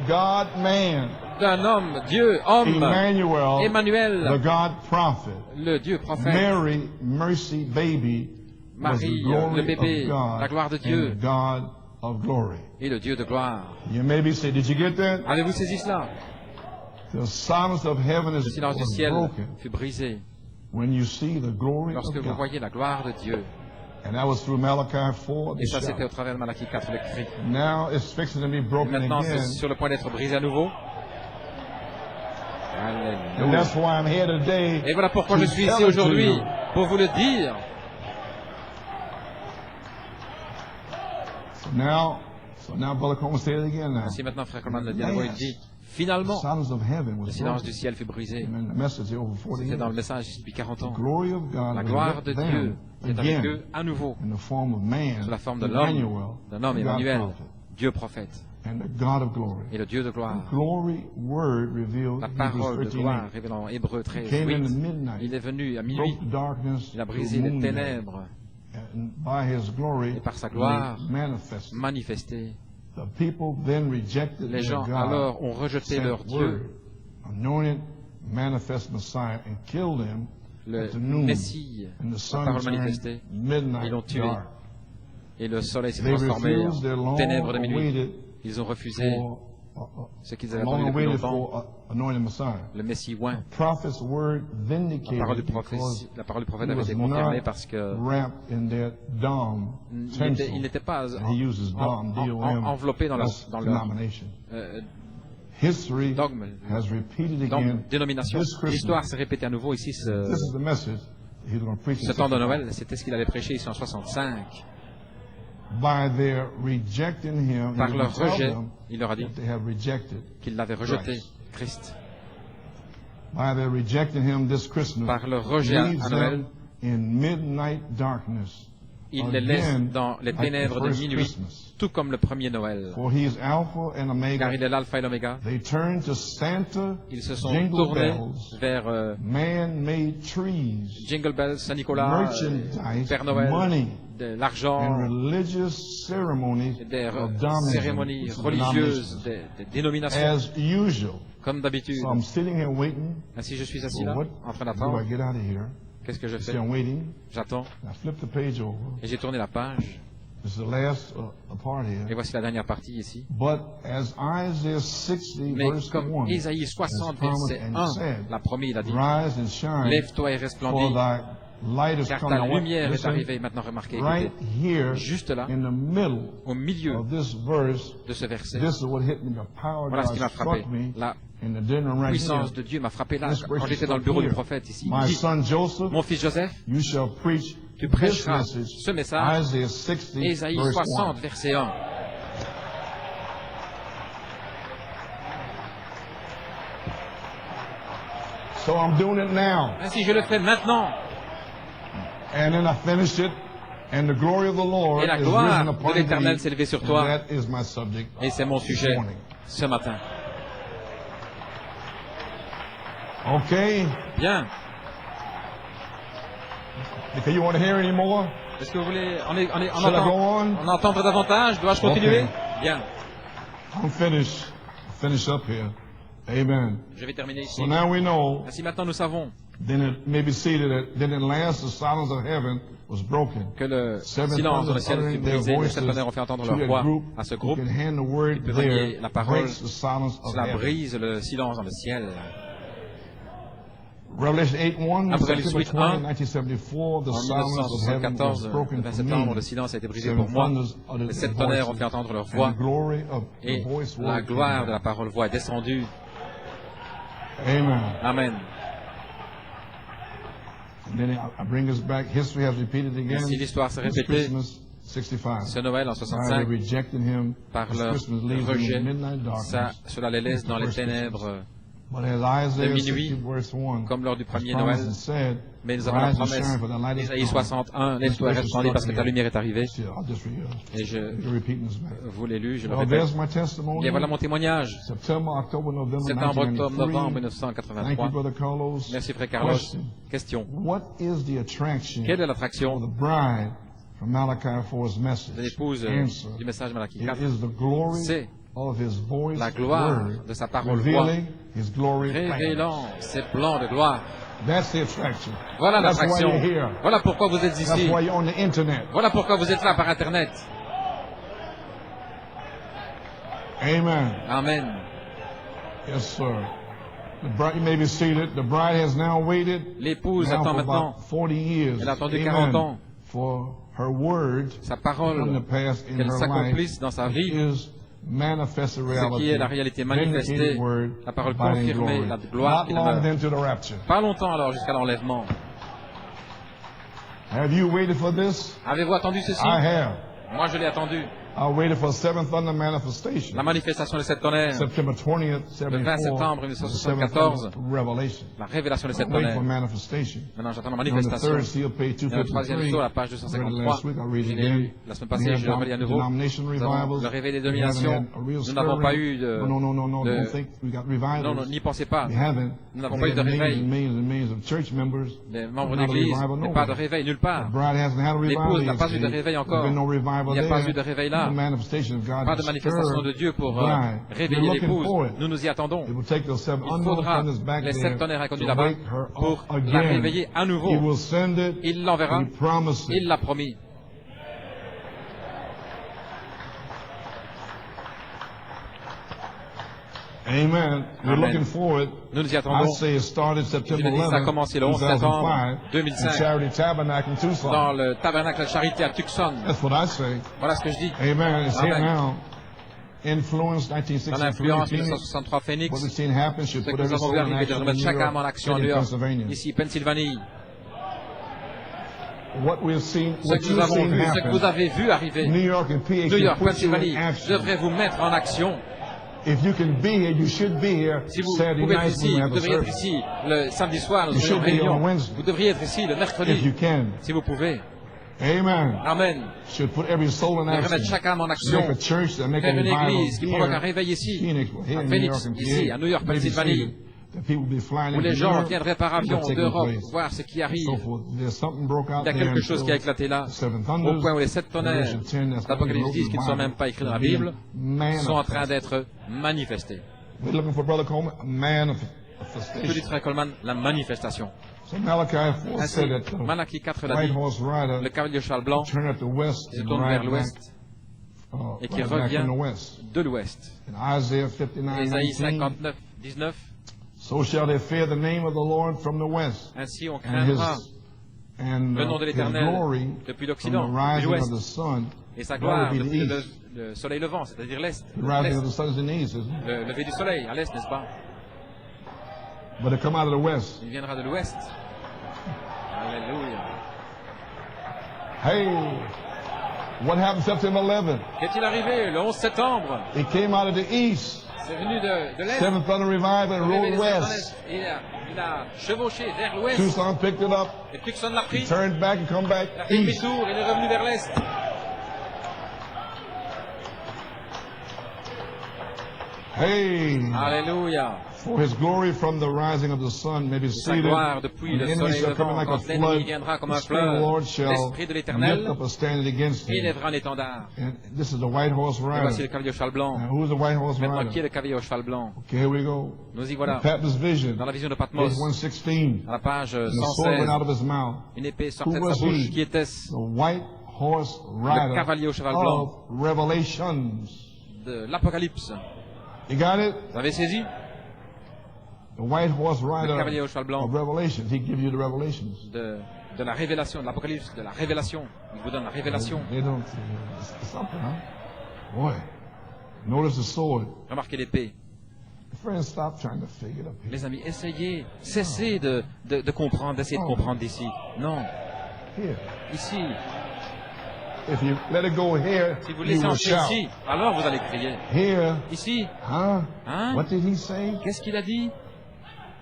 God man. d'un homme, Dieu, homme, Emmanuel, the Emmanuel, God prophet. le Dieu prophète, Mary, mercy baby, was the Marie, glory le bébé, of God la gloire de and Dieu, the God of glory. et le Dieu de gloire. You maybe say, did you get that? Avez-vous saisi cela? The silence of heaven Le is silence du was ciel broken fut brisé when you see the glory lorsque of vous God. voyez la gloire de Dieu. And that was through Malachi 4, Et the ça, c'était au shout. travers de Malachie 4, le cri. Now it's fixing to be broken Maintenant, c'est again. sur le point d'être brisé à nouveau. And Alléluia. that's why I'm here today. Et voilà pourquoi to je suis tell ici it to aujourd'hui, you. pour vous le dire. So now Brother Coleman say it again now. Ainsi maintenant, frère Coleman le dit à nouveau, il dit, The finalement, silence of heaven le was silence broken. du ciel fut brisé. And the message here over 40 C'était dans le years. message depuis 40 ans. Glory of God La was gloire with de them Dieu est avec again eux à nouveau, in the form of man, sous la forme de Emmanuel, l'homme, d'un homme God Emmanuel, prophet, Dieu prophète, and the God of glory. et le Dieu de gloire. Glory word revealed La Hebrews parole de 13:8. gloire révélant Hébreux 13, Came in the 8. midnight, Il est venu à minuit, broke darkness, il a brisé through les noonday, ténèbres, and by his glory et par sa gloire, made manifest. manifesté. The people then rejected Les gens their God, alors ont rejeté sent leur Dieu, word, anointed, manifest Messiah, and killed him le at the noon, Messie, and the la sun parole turned manifestée, midnight ils l'ont tué. dark. Et Et le soleil s'est transformé en ténèbres de minuit. Ils ont refusé ce qu'ils avaient attendu depuis longtemps, le Messie oint. La parole du prophète avait été confirmée parce que il n'était pas enveloppé dans leur dogme, dénomination. L'histoire s'est répétée à nouveau ici. Ce temps de Noël, c'était ce qu'il avait prêché ici en 65. Par leur rejet, il leur a dit qu'ils l'avaient rejeté, Christ. Par leur rejet à Noël, il les laisse dans les ténèbres de minuit, tout comme le premier Noël. Car il est l'alpha et l'oméga. Ils se sont tournés vers Jingle Bells, Saint-Nicolas, Père Noël, de l'argent, des cérémonies religieuses, des dénominations, comme d'habitude. Ainsi, je suis assis là, en train d'attendre. Qu'est-ce que je fais? J'attends. Et j'ai tourné la page. Et voici la dernière partie ici. Mais comme Isaïe 60, verset 1 l'a promis, il a dit, lève-toi et resplendis, car ta lumière est arrivée. Maintenant, remarquez, écoutez, juste là, au milieu de ce verset, voilà ce qui m'a frappé. La puissance de Dieu m'a frappé là, quand j'étais dans le bureau du prophète ici. Il dit, mon fils Joseph, tu prêcheras ce message, Isaïe 60, verset 1. Ainsi, je le fais maintenant. Et la gloire de l'Éternel s'est levée sur toi. Et c'est mon sujet ce matin. OK. Bien. Est-ce que vous voulez en entendre davantage? Dois-je continuer? Bien. Finish up here. Amen. Je vais terminer ici. So now we know. Ainsi maintenant nous savons que le silence dans le ciel fut brisé, les sept tonnerres ont fait entendre leur voix à ce groupe. Il peut manier la parole, cela brise le silence dans le ciel. Revelation 8:1, Apocalypse 8:1, en 1974, le 20 septembre, le silence a été brisé pour moi. Les sept tonnerres ont fait entendre leur voix et la gloire de la parole voix est descendue. Amen. Amen. Ainsi l'histoire s'est répétée. Ce Noël en 65, par leur rejet, cela les laisse dans les ténèbres de minuit, comme lors du premier Noël. Mais nous avons la promesse d'Isaïe 61, lève-toi et resplendis parce que ta lumière est arrivée. Et je vous l'ai lu, je le répète. Et voilà mon témoignage. Septembre, octobre, novembre 1983. Merci frère Carlos. Question. Quelle est l'attraction de l'épouse du message de Malachie 4? C'est la gloire de sa parole voix, révélant ses plans de gloire. Voilà l'attraction. Voilà pourquoi vous êtes ici. Voilà pourquoi vous êtes là par Internet. Amen. Amen. Yes, sir. You may be seated. The bride has now waited. L'épouse attend maintenant. Elle a attendu 40 ans. Sa parole, qu'elle s'accomplisse dans sa vie. Ce qui est la réalité manifestée, la parole confirmée, la gloire qui demeure. Pas longtemps alors jusqu'à l'enlèvement. Avez-vous attendu ceci? Moi je l'ai attendu. La manifestation des sept tonnerres, le 20 septembre 1974, la révélation des sept tonnerres. Maintenant, j'attends la manifestation. Et le troisième saut, la page 253, j'ai lu la semaine passée, je le relis à nouveau. Nous avons le réveil des dominations. Nous n'avons pas eu de... Non, n'y pensez pas. Nous n'avons pas eu de réveil. Les membres d'église n'ont pas de réveil nulle part. L'épouse n'a pas eu de réveil encore. Il n'y a pas eu de réveil là. Pas de manifestation de Dieu pour réveiller l'épouse. Nous nous y attendons. Il faudra les sept tonnerres inconnus là-bas pour la réveiller à nouveau. Il l'enverra. Il l'a promis. Amen. We're looking forward. Nous nous y attendons. I say it started September 11, ça a commencé le 11 septembre 2005 Charity Tabernacle in Tucson. Dans le tabernacle de charité à Tucson. That's what I say. Voilà ce que je dis. Amen. It's here now. Influence Dans 1963 l'influence Phoenix. 1963 Phoenix. What we've seen happen should Ce put que nous every avons soul vu in arriver de action in remettre New chaque âme en York action à and New in York, Pennsylvania. ici Pennsylvanie. What we've seen, Ce what que nous you've avons seen vu, ce que happen, vous avez vu arriver, New York and PA New York, should put you Pennsylvanie, in action. devrait vous mettre en action. If you can be here, you should be here Si vous Saturday pouvez être night when ici, we vous have a devriez être service. ici le samedi soir, nous You avons should une be here on réunion. Wednesday. Vous devriez être ici le If you mercredi, can. si vous pouvez. Amen. Amen. Should put every soul in Et remettre action. chaque âme en action. Make a church that make a Faire une revival église qui provoque un here. réveil ici, Phoenix, here à in New Phoenix, York and ici, PA. à New York, Maybe Pennsylvanie, that people will be flying où les into gens Europe, viendraient par avion what's taking d'Europe place. voir ce qui arrive. So forth. There's something broke out Il y a there quelque chose qui a until éclaté là, the seven au thunders. point où les sept tonnerres Revelation 10, that's d'Apocalypse 10, qui ne sont Bible, même pas écrits dans la being Bible, sont en train manifested. d'être manifestés. We're looking for Brother Coleman, a Que dit manifestation. Frère Coleman? La manifestation. So Malachi 4 Ainsi, said that the Malachi 4 l'a white dit, horse rider le cavalier au cheval blanc turned at the west qui se and tourne vers ride back, l'ouest et qui right back revient in the west. de l'ouest. In Isaiah 59, Ésaïe 19, 59, 19, so shall they fear the name of the Lord from the west, ainsi on and craindra le nom de his l'Éternel glory depuis from l'Occident, the de rising of the l'ouest, sun. et sa That gloire would be the depuis east. le soleil levant, c'est-à-dire l'est, The rising of the sun is in the east, isn't it? le lever du soleil à l'est, n'est-ce pas? But they come out of the west. Il viendra de l'ouest. Alléluia. Hey, what happened September 11th? Qu'est-il arrivé le 11 septembre? It came out of the east. C'est venu de l'est. Seventh Thunder Revival and Réveil rode des west. Satanès. Il a chevauché vers l'ouest. Tucson picked it up, Et Tucson l'a pris. turned back and come back Il a fait east. demi-tour, il est revenu vers l'est. Hey, Alléluia. for his glory from the rising of the sun may be Sa seated. gloire depuis When le the enemy soleil shall come in levant, like a quand l'ennemi flood, viendra comme the un Spirit of the Lord fleuve, shall l'Esprit de lift l'Éternel up a standard against him. élèvera un étendard. And this is the white horse Et voici le rider. cavalier au cheval blanc. Now, who's the white horse Maintenant, qui est rider? le cavalier au cheval blanc? Okay, here we go. Nous y voilà. Patmos vision, Dans la vision de page Patmos, 116. à la page And the sword went 116, out of his mouth. une épée sortait de Who was sa bouche. he? Qui était-ce? The white horse Le rider cavalier au cheval of blanc Revelations. de l'Apocalypse. You got it? Vous avez saisi? The white horse Le rider cavalier au cheval blanc of Revelations. He gives you the revelations. de la révélation, de l'Apocalypse, de la révélation. Il vous donne la révélation. They don't. It's something, huh? Boy, notice the sword. Remarquez l'épée. Friends, stop trying to figure it up here. Les amis, essayez, cessez de comprendre, d'essayer de comprendre d'ici. Non, Here. ici. If you let it go here, Si vous you laissez will entrer shout. ici, alors vous allez crier. Here, Ici, huh? Hein? What did he say? qu'est-ce qu'il a dit?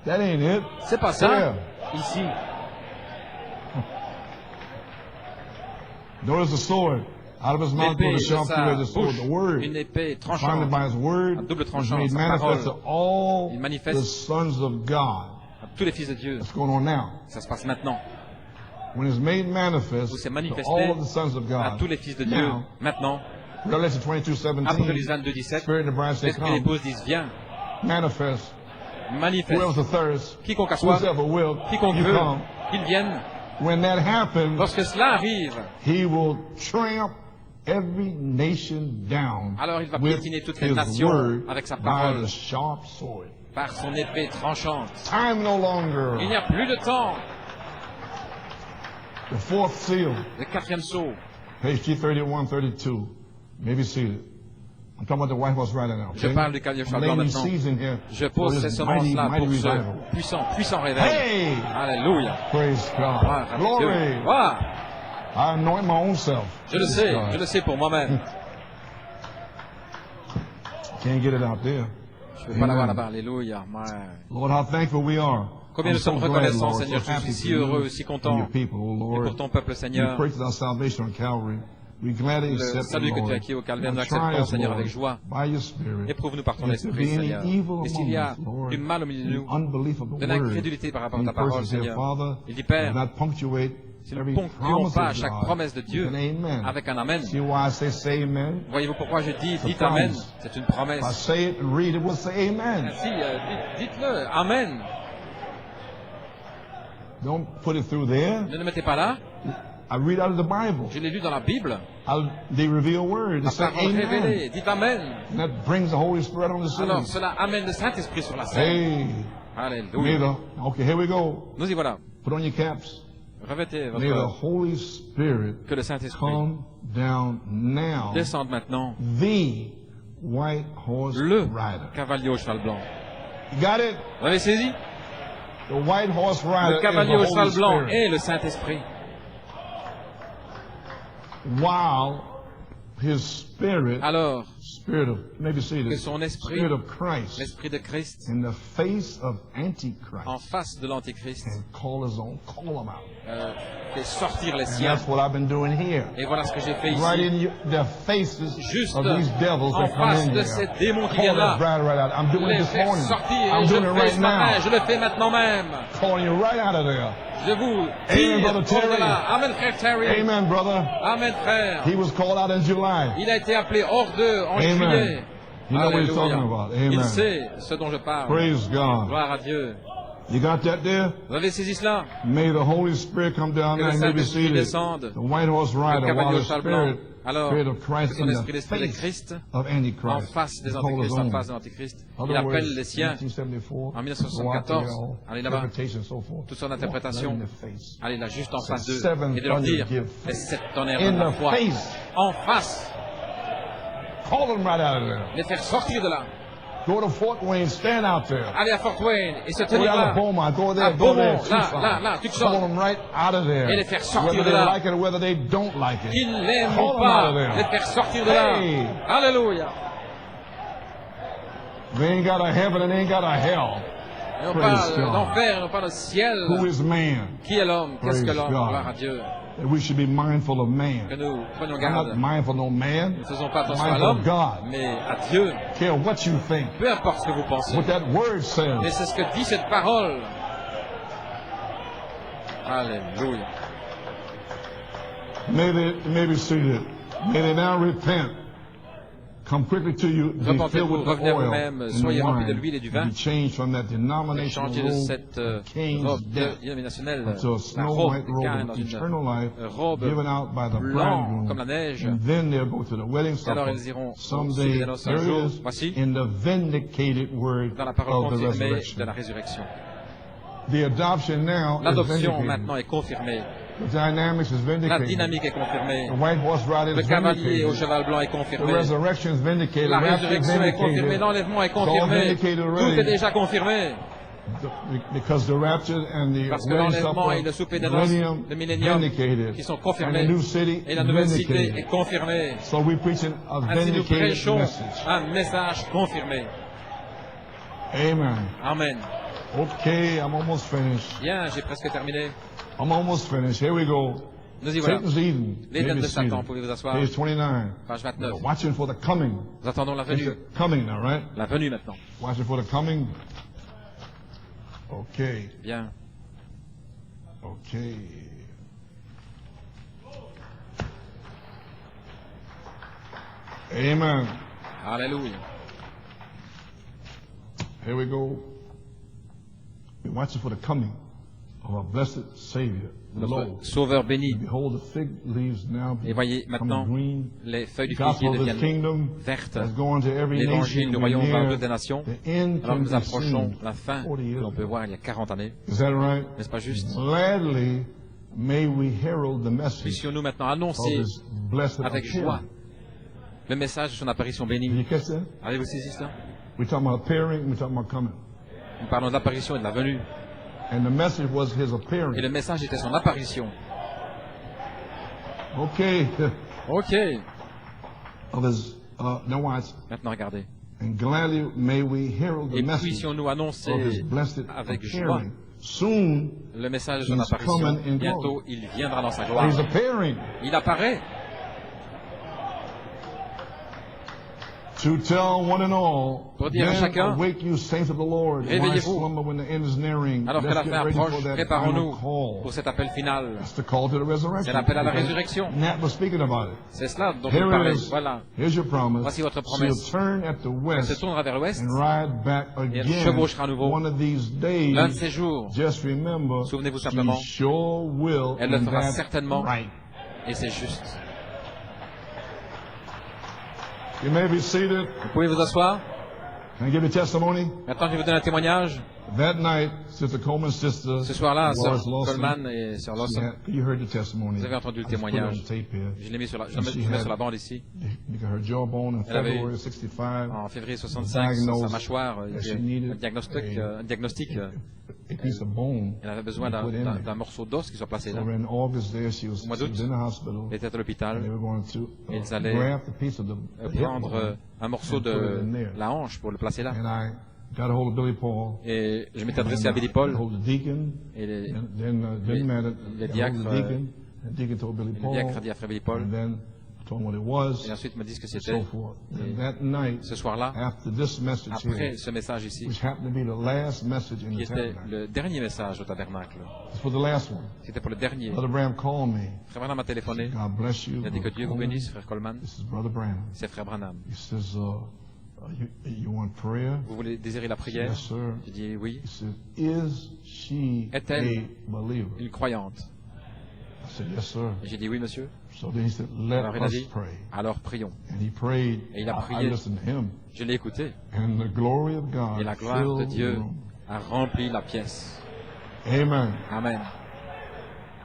That ain't it. C'est pas ça. There. Ici. Notice the sword. Out of his mouth L'épée goes de the sharp sa two-edged sword. bouche, The word, une épée founded tranchante, by his word, à double was tranchant, made sa manifest to parole. all Il manifeste the sons of God. à tous les fils de Dieu. What's going on now? Ça se passe maintenant. When it's made manifest Où c'est to manifesté all of the sons of à God. tous les fils de Dieu. Now, Maintenant, Revelation 22:17. Apocalypse 22, 17, Spirit and the bride say, l'Esprit et come, l'épouse disent, viens, manifest. manifeste. Whoever's athirst, Quiconque assoit, whosoever will, quiconque you veut, come. qu'il vienne. When that happens, Lorsque cela arrive, he will tramp every nation down alors il va with piétiner toutes les his nations word avec sa by parole, the sharp sword. par son épée tranchante. Time no Il longer. n'y a plus de temps. The fourth seal, Le quatrième saut, page 31-32. Maybe seated. I'm talking about the white horse rider now. je Okay? parle du cavalier au cheval I'm blanc laying these maintenant. seeds in here Je for pose ces this mighty, semences-là mighty pour ce revival. puissant réveil. Hey! Alléluia. Praise God. Gloire à Glory. Dieu. Gloire. I anoint my own self. Je le sais, je le sais pour moi-même. Can't get it out there. Je ne peux pas l'avoir là-bas. Alléluia. Ouais. Lord, how thankful we are. Combien I'm nous sommes so glad, reconnaissants, Lord, Seigneur. so Je suis happy si for you heureux, si and content. your people, oh Et Lord. pour ton peuple, We Seigneur, purchased our salvation on Calvary. We gladly le accept salut it, que tu as Lord. acquis au Calvaire, nous Now, acceptons, try us, Seigneur, Lord, avec joie. by your Spirit. Éprouve-nous par ton If there esprit, be any Seigneur. evil Et s'il y a among us, Lord, du mal au milieu de the nous, unbelief of the de word, l'incrédulité par rapport à he ta parole, purchased here, Seigneur. Father, Il dit, Père, do not punctuate si nous every ne ponctuons promise pas of chaque God promesse de Dieu with an amen. avec un Amen. See why I say amen? Voyez-vous pourquoi je dis, It's a dites Amen. promise. C'est une If I promesse. say it and read it, we'll say amen. Ainsi, dites-le, Amen. Don't put it through there. Ne le mettez pas là. I read out of the Bible. Je l'ai lu dans la Bible. They reveal word. They La say parole révélée. amen. Dites Amen. And that brings the Holy Spirit on the scene. Alors, cela amène le Saint-Esprit sur la scène. Hey. Alléluia. Okay, here we go. Nous y voilà. Put on your caps. Revêtez May the votre... Holy Spirit Que le Saint-Esprit come down now. descende maintenant. The white horse Le rider. cavalier au cheval blanc. You got it? Vous avez saisi? The white horse rider Le cavalier au is the cheval Holy blanc Spirit. est le Saint-Esprit. While his spirit, Alors spirit of, maybe see que this, son esprit, spirit of Christ, l'Esprit de Christ, in the face of Antichrist, en face de l'Antéchrist, and call his own, call them out. fait sortir les And siens. that's what I've been doing here. Et voilà ce que j'ai fait Right ici. in the faces Juste of these devils en that come face in de here. ces démons qui Call viennent that là. bride right out. I'm doing it Les this faire morning. sortir. I'm Et je doing le it fais right ce matin. now. Je le fais maintenant même. Calling you right out of there. Je vous Amen, tire brother hors de Terry. là. Amen, frère Terry. Amen, brother. Amen, frère. He was called out in July. Il a été appelé hors d'eux en Amen. juillet. You know what he's talking Alléluia. about. Amen. Il sait ce dont je parle. Praise God. Gloire à Dieu. You got that there? Vous avez saisi cela? May the Holy Spirit come down Que now le and maybe Saint-Esprit see descende. the white horse Le rider while cavalier au the cheval blanc. Alors, spirit of que Christ son in esprit, the l'esprit de face Christ, of en Antichrist. face des He called his antéchrists, en own. face de l'antéchrist. Other Il appelle words, les siens 1974, en go out there, 1974. all Allez là-bas. interpretation, so forth. Toute son Walk interprétation. right in the face. Allez là, juste en face d'eux. Seven Et de leur dire, thunder give les sept tonnerres in de la the foi. face. En face. Call them right out of there. Les faire sortir de là. Go to Fort Wayne, stand out there. Aller à Fort Wayne et se Go tenir down là. to Beaumont, go there, À go there. Beaumont, là, Tucson. Call them right out of there. Et les faire sortir Whether de they là. like it or whether they don't like it. Qu'ils l'aiment Call ou them out of pas. Les there. faire sortir de là. Hey. Alléluia. They ain't got a heaven and they ain't got a hell. Et on Praise parle God. d'enfer, on parle de ciel. Who is man? Qui est l'homme? Qu'est-ce que Praise l'homme? God. Gloire à Dieu. That we should be mindful of Que man. nous prenions I'm garde. not mindful of no man. Ne faisons pas attention à Mindful l'homme, of God. mais à Dieu. Care what you think. Peu importe ce que vous pensez. What that word Et says. c'est ce que dit cette parole. Alléluia. May be seated. May they now repent. Come quickly to you. Be filled with Repentez-vous, the revenez à oil vous-même, and soyez the remplis de wine. l'huile et du vin. Be changed from that denominational Changez de robe cette of Cain's robe death dénominationnelle, to a la snow robe white de robe Caïn dans of une eternal life robe given out by the blanche comme la bridegroom. neige. And then they'll go to the wedding Et alors supper. ils iront au souper Someday, des noces un there jour. it is, Voici, in the vindicated word dans la parole of the confirmée de resurrection. la résurrection. The adoption now is L'adoption vindicated. maintenant est confirmée. The dynamics is La vindicated. dynamique est confirmée. The white horse rider Le is cavalier au vindicated. cheval blanc est The confirmé. resurrection is vindicated. La The rapture is résurrection est confirmée. vindicated. L'enlèvement est It's all confirmé. vindicated Tout already. est déjà confirmé. Because the rapture and the Parce que wedding l'enlèvement et le supper, souper des noces, millennium, le millénium, vindicated. qui sont And the confirmés. new city, Et la nouvelle cité est vindicated. confirmée. So we're preaching a Ainsi nous vindicated prêchons message. un message confirmé. Amen. Amen. Okay, I'm almost finished. Bien, j'ai presque terminé. I'm almost finished. Here we go. Nous y voilà. Satan's Eden. L'Éden Maybe de Satan, seated. pouvez vous asseoir. Page 29. Page 29. We're watching for the coming. Nous attendons la It's venue. the coming now, right? La venue maintenant. Watching for the coming. Okay. Bien. Okay. Amen. Alléluia. Here we go. We're watching for the coming of our blessed Savior, the Notre Lord. Sauveur béni. Behold, the fig leaves now Et voyez maintenant, become green. les feuilles du The gospel figuier of His deviennent kingdom vertes. has gone to every L'évangile nation. du We're royaume va à near toutes les nations. the end Alors can nous be approchons seen. la fin 40 que years l'on peut ago. voir il y a 40 années. Is that right? N'est-ce pas juste? Gladly may we herald the message Puissions-nous maintenant of annoncer His blessed avec appearing. joie le message de son apparition Did bénie. you catch that? Avez-vous saisi cela? We're talking about appearing, we're talking about coming. Nous parlons de l'apparition et de la venue. And the message was His Et appearing. le message était son apparition. Okay. Ok. Of His, now watch. Maintenant regardez. And gladly may we herald the Et message puissions-nous of His annoncer blessed avec joie appearing. Soon, le message de son He's apparition. coming in Bientôt, il viendra dans sa gloire. He's appearing Il apparaît to tell one and all, pour dire à then chacun, awake you saints of the Lord, why réveillez-vous. slumber when the end is nearing. Alors que Let's la get fin ready approche, for that préparons-nous final call. pour cet appel final. That's the call to the resurrection. C'est l'appel à la Because résurrection. Nat was speaking about it. C'est cela dont Here vous it parlez. is. Voilà. Here's your promise. Voici votre She'll promesse. turn at the Elle se west tournera vers l'ouest. and ride back Et elle again chevauchera à nouveau. one of these days. L'un de ces jours, Just remember, souvenez-vous simplement, she sure will. elle le and fera that's certainement. right. Et c'est juste. You may be seated. Vous pouvez vous asseoir. Can I give you testimony? Maintenant, je vais vous donner un témoignage. That night, Sister Coleman's sister, Ce soir-là, Sœur Lawson, Coleman et Sœur Lawson, you heard the testimony. vous avez entendu le I just put it on témoignage. tape here. Je l'ai mis sur la, je le mets sur la bande ici. Her jawbone in Elle avait February 65. En février 65, sa mâchoire, un diagnostic. A piece of bone. Elle avait besoin d'un morceau d'os qui soit placé là. So in August there, she was Au mois d'août, in the hospital. elle était à l'hôpital. They were going to Ils allaient graft a piece of the hip prendre bone un morceau and put it de in there. la hanche pour le placer là. And I got a hold of Billy Paul. Et je m'étais adressé à Billy Paul. Hold the deacon. Et Didn't matter. les Got diacres, hold of the deacon. The deacon told Billy le Paul. diacre a dit à Frère Billy Paul. And then told him what it was. Et ensuite me dit ce que So c'était. forth. Et And that night, ce soir-là, after this message après here, ce message ici, which happened to be the last message in qui the était tabernacle. le dernier message au tabernacle, It's for the last one. c'était pour le dernier. Brother Branham called me. Frère Branham m'a téléphoné. God bless you. Il a dit que Brother Dieu vous Coleman. bénisse, Frère Coleman. This is Brother Branham. C'est Frère Branham. He says, you want prayer? Vous voulez désirer la prière? Yes, sir. J'ai dit oui. He said, is she Est-elle a believer? une croyante? I said, yes, sir. Et j'ai dit oui, monsieur. So then he said, let Alors il a us dit, pray. alors prions. And he prayed. Et il a I prié. listened to him. Je l'ai écouté. And the glory of God Et la gloire de filled the Dieu room. a rempli la pièce. Amen. Amen.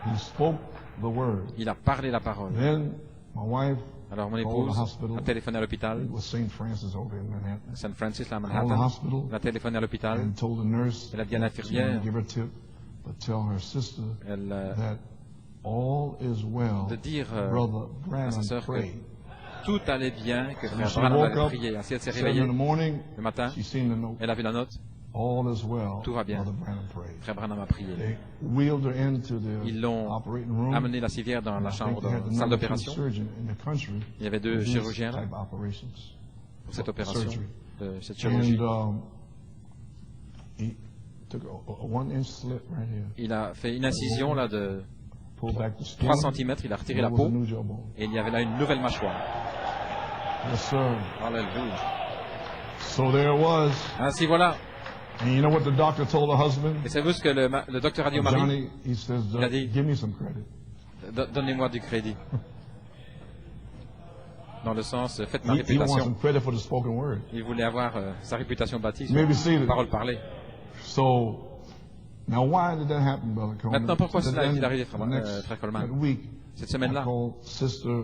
He spoke the word. Il a parlé la parole. Then my wife Alors mon called the épouse hospital. a téléphoné à l'hôpital, It was St. Francis over in Manhattan. Saint Francis, là à Called the Manhattan. hospital Elle a téléphoné à l'hôpital. and told the nurse Elle a dit à she l'infirmière, wouldn't give her tip, but tell her sister elle, that all is well. de dire Brother à Branham sa sœur que prayed. tout allait bien, que Frère She Branham woke avait up, prié. Ainsi elle s'est 7 in réveillée the morning, le matin. she seen the note. Elle a vu la note. All is well. Tout va bien. Brother Branham prayed. Frère Branham a prié. They wheeled her into the Ils l'ont operating room. amené la civière dans la I chambre, think they had dans the la salle number 2 d'opération. surgeon in the country Il y avait deux for these chirurgiens là, type operations. pour cette opération, Surgery. cette chirurgie. And he took a 1-inch slit right here. Il a fait une incision là de Pulled back the skin. 3 cm, il a retiré la There was a peau new jawbone. et il y avait là une nouvelle mâchoire. Yes, sir. Alléluia. So there it was. Ainsi voilà. And you know what the doctor told her husband? Et savez-vous ce que le docteur a dit au mari? Johnny, he says, Il a dit, give me some credit. Donnez-moi du crédit. Dans le sens, faites ma He wants réputation. some credit for the spoken word. Il voulait avoir sa réputation bâtie sur Maybe see la it. parole parlée. So, now why did that happen, Brother Coleman? Maintenant, pourquoi So cela then, est-il arrivé, the Frère next Coleman? week, Cette I semaine-là, called Sister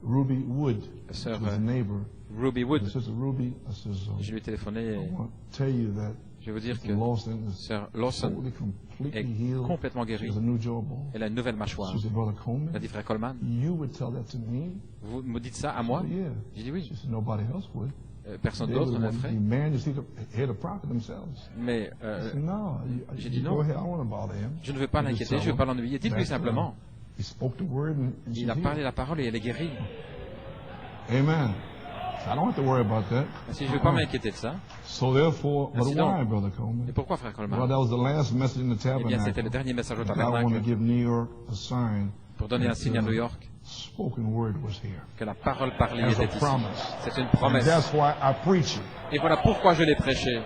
Ruby Wood, Sœur who was a neighbor. Ruby Wood, Sister Ruby, I says, je lui ai téléphoné I et want to tell you that je vais vous dire que Sister Lawson is Sœur Lawson totally, completely est healed. complètement She guérie. has a new jawbone. Elle a une nouvelle mâchoire. She said, Brother Elle a Coleman, dit, Frère Coleman, you would tell that to me? vous me dites ça à moi? Yeah. J'ai dit oui. She said, nobody else would. Personne They d'autre would ne le want to ferait. be man, just hear the prophet themselves. Mais I said, no, j'ai you dit non. go ahead, I don't want to bother him. Je ne veux pas You just l'inquiéter, tell je ne veux him pas l'ennuyer. Dites-lui that, simplement. He spoke the word and she's Il a healed. parlé la parole et elle est guérie. Amen. I don't have to worry about that. Si je ne veux pas m'inquiéter de ça. So therefore, but Ainsi donc. why, Brother Et Coleman? pourquoi, Frère Well, Coleman? that was the last message in the Eh bien, c'était tabernacle. le dernier message au And I want to tabernacle give New York a sign pour donner un that signe à New the York spoken word was here. que la parole parlée As était a ici. promise. C'est une And promesse. that's why I preach it. Et voilà pourquoi je l'ai prêché.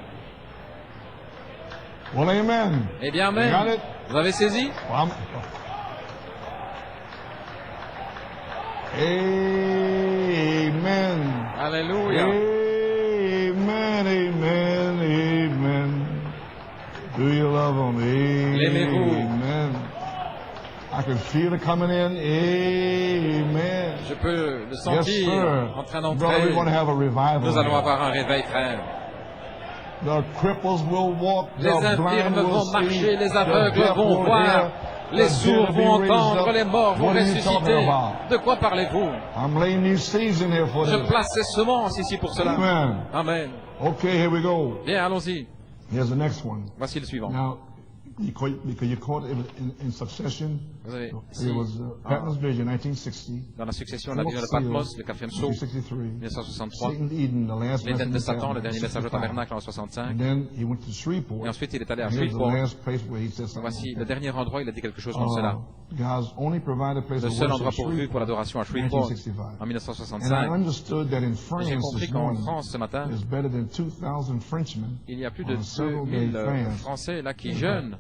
Well, amen. Eh bien, You got amen. it? Vous avez saisi? Well, Amen. Alléluia. Amen, amen, amen. Do you love him? L'aimez-vous? Amen. I can feel it coming in. Amen. Je peux le Yes, sentir sir. en train Brother, d'entrer. we're going to have a revival. Nous allons avoir un réveil, frère. The cripples will walk. Les The blind infirmes will vont see. marcher, les The aveugles deaf vont will voir, hear. les The sourds dead will vont be raised entendre, up. les morts vont What are you talking ressusciter. about? De quoi parlez-vous? I'm laying these seeds in here for Je this. place ces semences ici pour cela. Amen. Amen. Okay, here we go. Bien, allons-y. Here's the next one. Voici le suivant. Now, because you caught it in succession. Vous avez It ici, was Patmos Vision, 1960. dans la succession, la vision de Patmos, le quatrième saut, 1963. 1963. Satan Eden, the last L'Éden de message Satan, le in dernier message au 65. tabernacle en And 65. then he went to Shreveport. Et ensuite, il est allé à And here's the Shreveport. last place where he said something. Voici le dernier endroit, il a dit quelque chose comme cela. God's only provided place Le of seul worship endroit is pourvu pour Shreveport, l'adoration à Shreveport 1965. en And I 1965. understood that in Et France j'ai compris this qu'en morning, France, ce matin, there's better than 2,000 Frenchmen il y a plus de on a several-day 2000 fast Français là qui jeûnent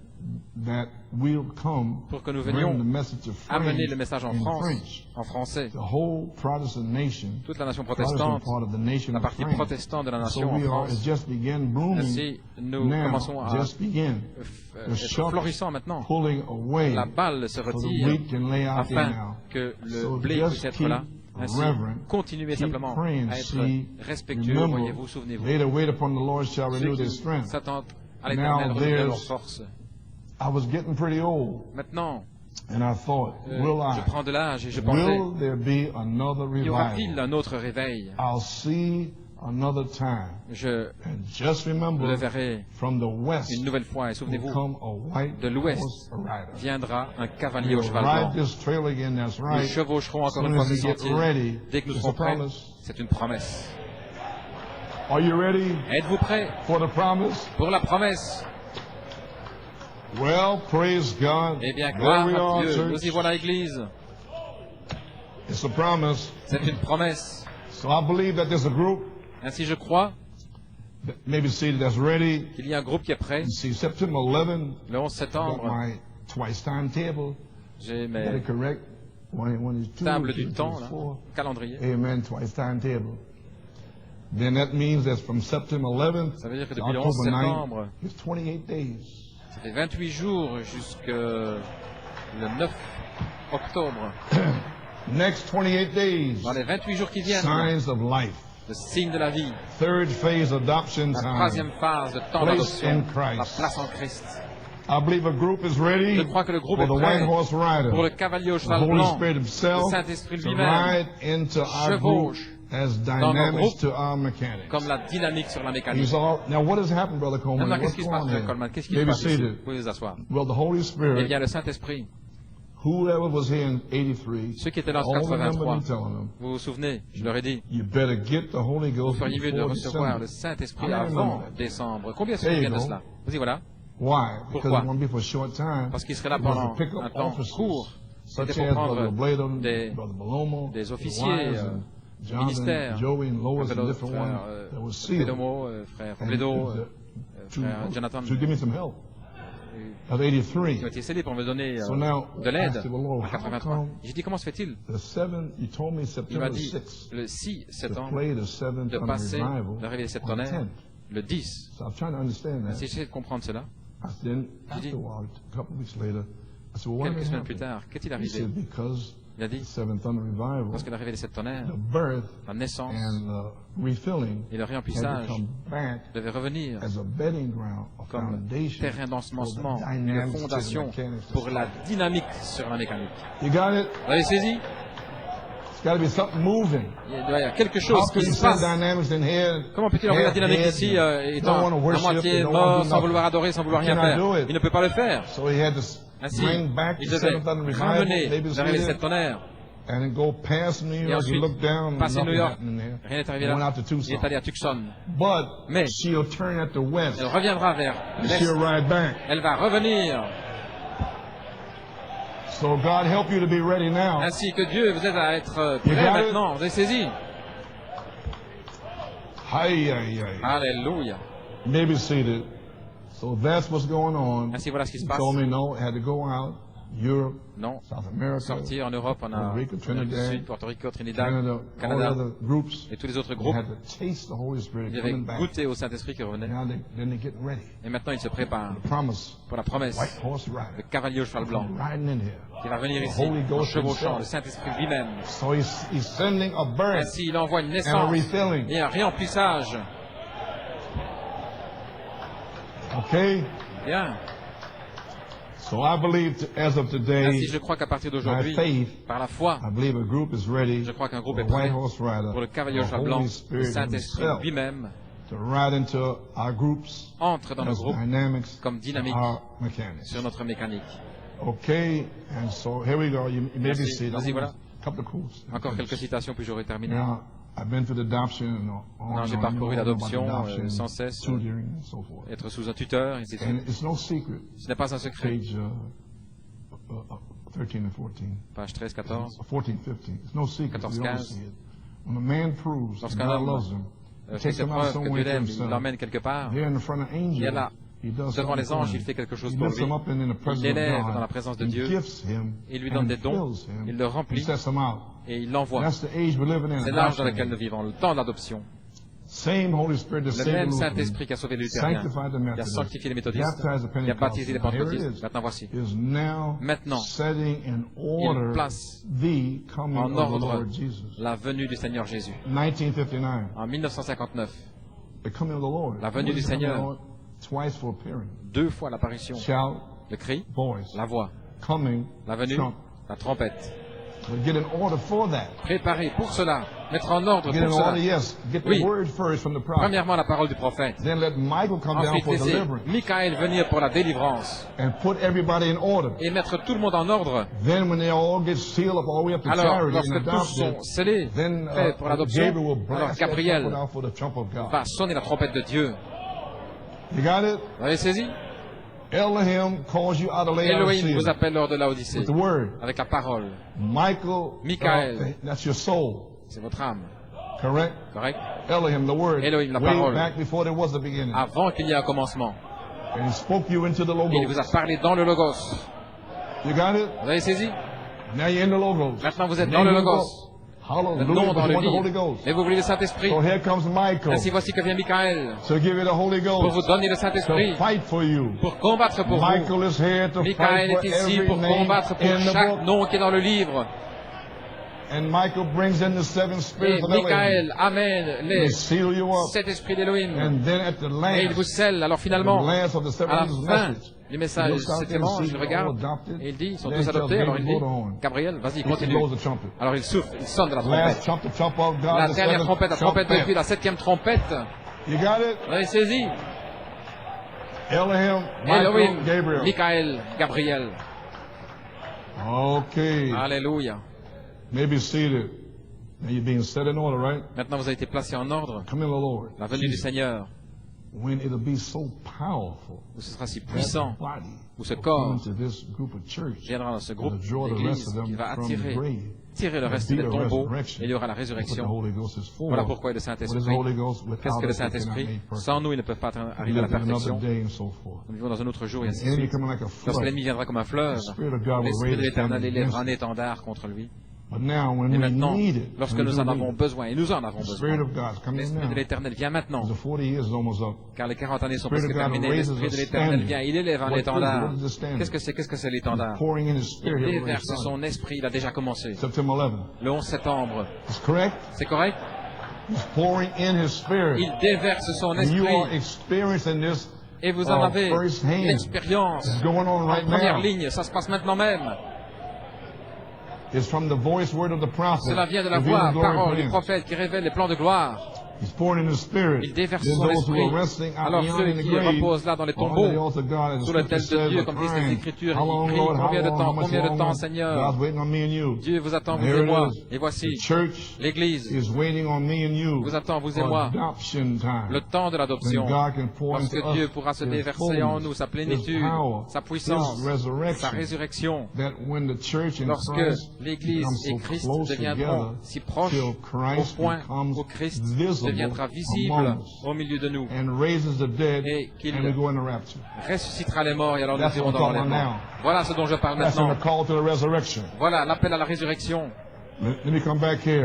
pour que nous venions amener le message en France, en français. Toute la nation protestante, la partie protestante de la nation en France. Ainsi, nous commençons à être florissants maintenant. La balle se retire afin que le blé puisse être là. Ainsi, continuez simplement à être respectueux, voyez-vous, souvenez-vous. Ceux qui s'attendent à l'Éternel renouvelleront leur force. Maintenant, je prends de l'âge et je pensais, y aura-t-il un autre réveil? Je le verrai une nouvelle fois. Et souvenez-vous, de l'ouest viendra un cavalier au cheval blanc. Nous chevaucherons encore une fois ce sentier. Dès que nous serons prêts, c'est une promesse. Êtes-vous prêts pour la promesse? Eh bien, gloire à Dieu. Nous y voilà, l'Église. C'est une promesse. Ainsi, je crois qu'il y a un groupe qui est prêt. Le 11 septembre, j'ai mes tables du temps, là, calendrier. Ça veut dire que depuis le 11 septembre, ça fait 28 jours jusqu'au 9 octobre. Dans les 28 jours qui viennent, le signe de la vie, la troisième phase de temps d'adoption, la place en Christ. Je crois que le groupe est prêt pour le cavalier au cheval blanc. Le Saint-Esprit lui-même chevauche dans nos groupes comme la dynamique sur la mécanique. Maintenant, qu'est-ce qui se passe, Frère Coleman? Qu'est-ce qui se passe ici? Vous pouvez vous asseoir. Eh bien, le Saint-Esprit, ceux qui étaient là en 83, vous vous souvenez, je leur ai dit, vous feriez mieux de recevoir le Saint-Esprit avant décembre. Combien se souviennent de cela? Vous y voilà. Pourquoi? Parce qu'il serait là pendant un temps court. C'était pour prendre des officiers du ministère, frère Bédomo, frère Bledo, frère Jonathan, qui ont été scellés pour me donner de l'aide en 83. J'ai dit, comment se fait-il? Il m'a dit, le 6 septembre, de passer le réveil septonnaire le 10. Si j'essaie de comprendre cela, j'ai dit, quelques semaines plus tard, qu'est-il arrivé? Il a dit, parce que l'arrivée des septonnaires, la naissance et le réemplissage devaient revenir comme terrain d'ensemencement, une fondation pour la dynamique sur la mécanique. Vous avez saisi? Il doit y avoir quelque chose qui se passe. Comment peut-il envoyer la dynamique ici, étant à moitié mort, sans vouloir adorer, sans vouloir rien faire? Il ne peut pas le faire. Ainsi, il devait ramener l'arrivée des septonnaires. Et ensuite, passer New York. Rien n'est arrivé là. Il est allé à Tucson. Mais elle reviendra vers l'Est. Elle va revenir. Ainsi que Dieu vous aide à être prêt maintenant. Vous avez saisi? Alléluia. Ainsi, voilà ce qui se passe. Non, sortir en Europe, on a Amérique du Sud, Porto Rico, Trinidad, Canada et tous les autres groupes. Ils avaient goûté au Saint-Esprit qui revenait. Et maintenant, ils se préparent pour la promesse. Le cavalier au cheval blanc qui va venir ici en chevauchant le Saint-Esprit lui-même. Ainsi, il envoie une naissance et un réemplissage. Bien. Ainsi, je crois qu'à partir d'aujourd'hui, par la foi, je crois qu'un groupe est prêt pour le cavalier au cheval blanc, le Saint-Esprit lui-même entre dans nos groupes comme dynamique sur notre mécanique. Merci. Vas-y, voilà. Encore quelques citations, puis j'aurai terminé. J'ai parcouru l'adoption sans cesse, être sous un tuteur, et ainsi de suite. Ce n'est pas un secret. Page 13, 14, 14, 15. Lorsqu'un homme fait ses preuves que Dieu l'aime, il l'emmène quelque part, il y a là devant les anges, il fait quelque chose pour lui. Il l'élève dans la présence de Dieu, il lui donne des dons, il le remplit et il l'envoie. C'est l'âge dans lequel nous vivons, le temps de l'adoption. Le même Saint-Esprit qui a sauvé les Luthériens, qui a sanctifié les méthodistes, qui a baptisé les pentecôtistes. Maintenant voici. Maintenant, il place en ordre la venue du Seigneur Jésus. En 1959, la venue du Seigneur, 2 fois l'apparition, le cri, la voix, la venue, la trompette. Préparer pour cela, mettre en ordre pour cela. Oui. Premièrement, la parole du prophète. Ensuite, laisser Michael venir pour la délivrance. Et mettre tout le monde en ordre. Alors, lorsque tous sont scellés, faits pour l'adoption, alors Gabriel va sonner la trompette de Dieu. Vous avez saisi? Elohim vous appelle hors de Laodicée avec la parole. Michael, c'est votre âme. Correct? Elohim, la parole. Avant qu'il y ait un commencement. Il vous a parlé dans le Logos. Vous avez saisi? Maintenant vous êtes dans le Logos. Le nom dans le livre. Et vous voulez le Saint-Esprit. Ainsi voici que vient Michael pour vous donner le Saint-Esprit, pour combattre pour vous. Michael est ici pour combattre pour chaque nom qui est dans le livre. Et Michael amène les 7 esprits d'Élohim. Et il vous scelle. Alors finalement, à la fin du message, cet dimanche, il regarde et il dit, ils sont tous adoptés. Alors il dit, Gabriel, vas-y, continue. Alors il souffle, il sonne de la trompette. La dernière trompette, la trompette depuis la 7e trompette. Vous avez saisi? Elohim, Michael, Gabriel. Alléluia. Maintenant, vous avez été placé en ordre. La venue du Seigneur. Où ce sera si puissant, où ce corps viendra dans ce groupe d'église qui va tirer le reste des tombeaux, et il y aura la résurrection. Voilà pourquoi le Saint-Esprit. Qu'est-ce que le Saint-Esprit? Sans nous, ils ne peuvent pas arriver à la perfection. Nous vivons dans un autre jour, et ainsi de suite. Lorsque l'ennemi viendra comme un fleuve, l'Esprit de l'Éternel élèvera un étendard contre lui. Et maintenant, lorsque nous en avons besoin, et nous en avons besoin, l'Esprit de l'Éternel vient maintenant, car les 40 années sont presque terminées, l'Esprit de l'Éternel vient, il élève un étendard. Qu'est-ce que c'est l'étendard? Il déverse son esprit, il a déjà commencé. Le 11 septembre. C'est correct? Il déverse son esprit. Et vous en avez l'expérience en première ligne, ça se passe maintenant même. Cela vient de la voix, parole du prophète qui révèle les plans de gloire. Il déverse son esprit. Alors ceux qui reposent là dans les tombeaux, sous l'autel de Dieu, comme disent les Écritures, ils crient, combien de temps, Seigneur? Dieu vous attend, vous et moi. Et voici, l'Église vous attend, vous et moi. Le temps de l'adoption, parce que Dieu pourra se déverser en nous sa plénitude, sa puissance, sa résurrection. Lorsque l'Église et Christ deviendront si proches au point où Christ deviendra visible au milieu de nous et qu'il ressuscitera les morts et alors nous irons dans l'enlèvement. Voilà ce dont je parle maintenant. Voilà l'appel à la résurrection.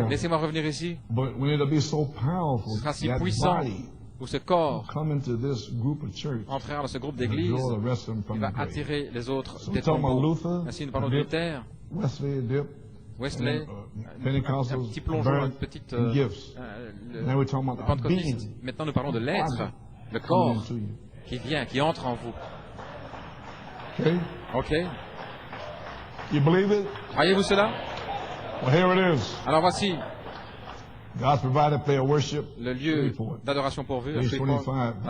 Laissez-moi revenir ici. Ce sera si puissant où ce corps entrera dans ce groupe d'église, il va attirer les autres des tombeaux. Ainsi nous parlons de Luther, Wesley, un petit plongeon, une petite le pentecôtiste. Maintenant, nous parlons de l'être, le corps qui vient, qui entre en vous. OK? Croyez-vous cela? Alors voici le lieu d'adoration pourvu, à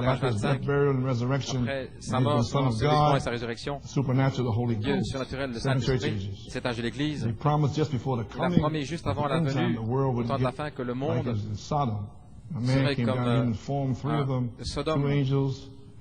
page 25, après sa mort, son ensevelissement et sa résurrection, Dieu surnaturel, le Saint-Esprit, cet âge de l'Église, il a promis juste avant la venue, au temps de la fin, que le monde serait comme Sodome.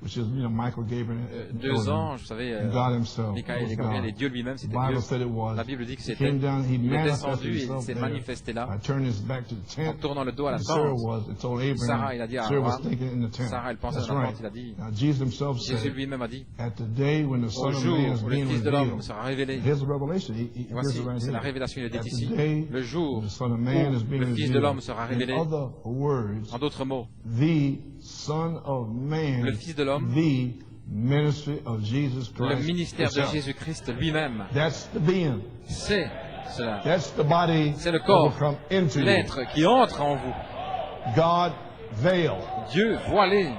which is, Michael, Gabriel, deux anges, vous savez, and God himself. Michael et Gabriel, et Dieu lui-même, c'était Bible Dieu. said it was. La Bible dit que He c'était. came down, he Il est manifested descendu et il himself s'est there manifesté là, by turning his back to the en tent. tournant le dos à la And Sarah tente. was, it told Abraham, Sarah, il a dit à Sarah was Abraham, thinking in the tent. Sarah, elle pensait That's dans la right. tente, il a dit. Now, Jesus himself Jésus said, lui-même a dit, at the day when the Son au of Man jour is où le being Fils de l'homme revealed, sera révélé. here's the revelation. Voici, Here's it right c'est la here. révélation, il est At ici. the day Le jour the Son of Man is où being le Fils de revealed. l'homme sera révélé. In other words, En d'autres mots, the Son of Man, le Fils de l'homme, the ministry of Jesus le Christ. ministère de itself. Jésus-Christ lui-même. That's the being. C'est cela. That's the body C'est le that corps, will come into you. l'être qui entre en vous. God veiled. Dieu voilé.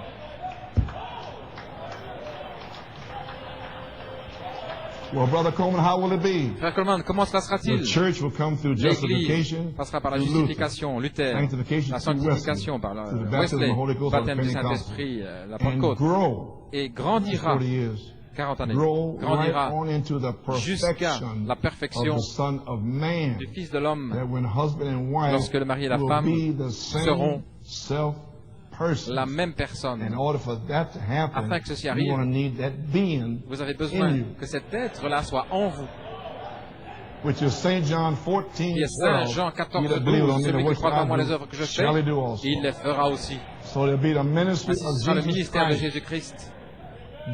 Well, Brother Coleman, how will it be? Frère Coleman, comment cela sera-t-il? The church will come through L'Église justification, passera par la through justification, Luther, sanctification la through sanctification Wesley, par la through the baptism Wesley, of the Holy Ghost, baptême of du Pentecost, Saint-Esprit, la and Pentecôte, grow et grandira 40 years. 40 années, Grow right grandira on into the jusqu'à perfection la of perfection the Son of Man. du Fils de l'homme, That when husband and wife lorsque le mari et la will femme be the same seront self-person. la même personne. In order for that to happen, Afin que ceci you're arrive, going to need that being vous avez in besoin you, que cet être-là soit en vous. which is St. John 14, Qui est Saint 12. Jean He 14, that believeth 12, on me, the celui qui works croit that en moi I les do, œuvres que je shall he fais, do also. il les fera aussi. So there'll be the ministry Ainsi, of ce sera le Jesus ministère de Christ. Jésus-Christ.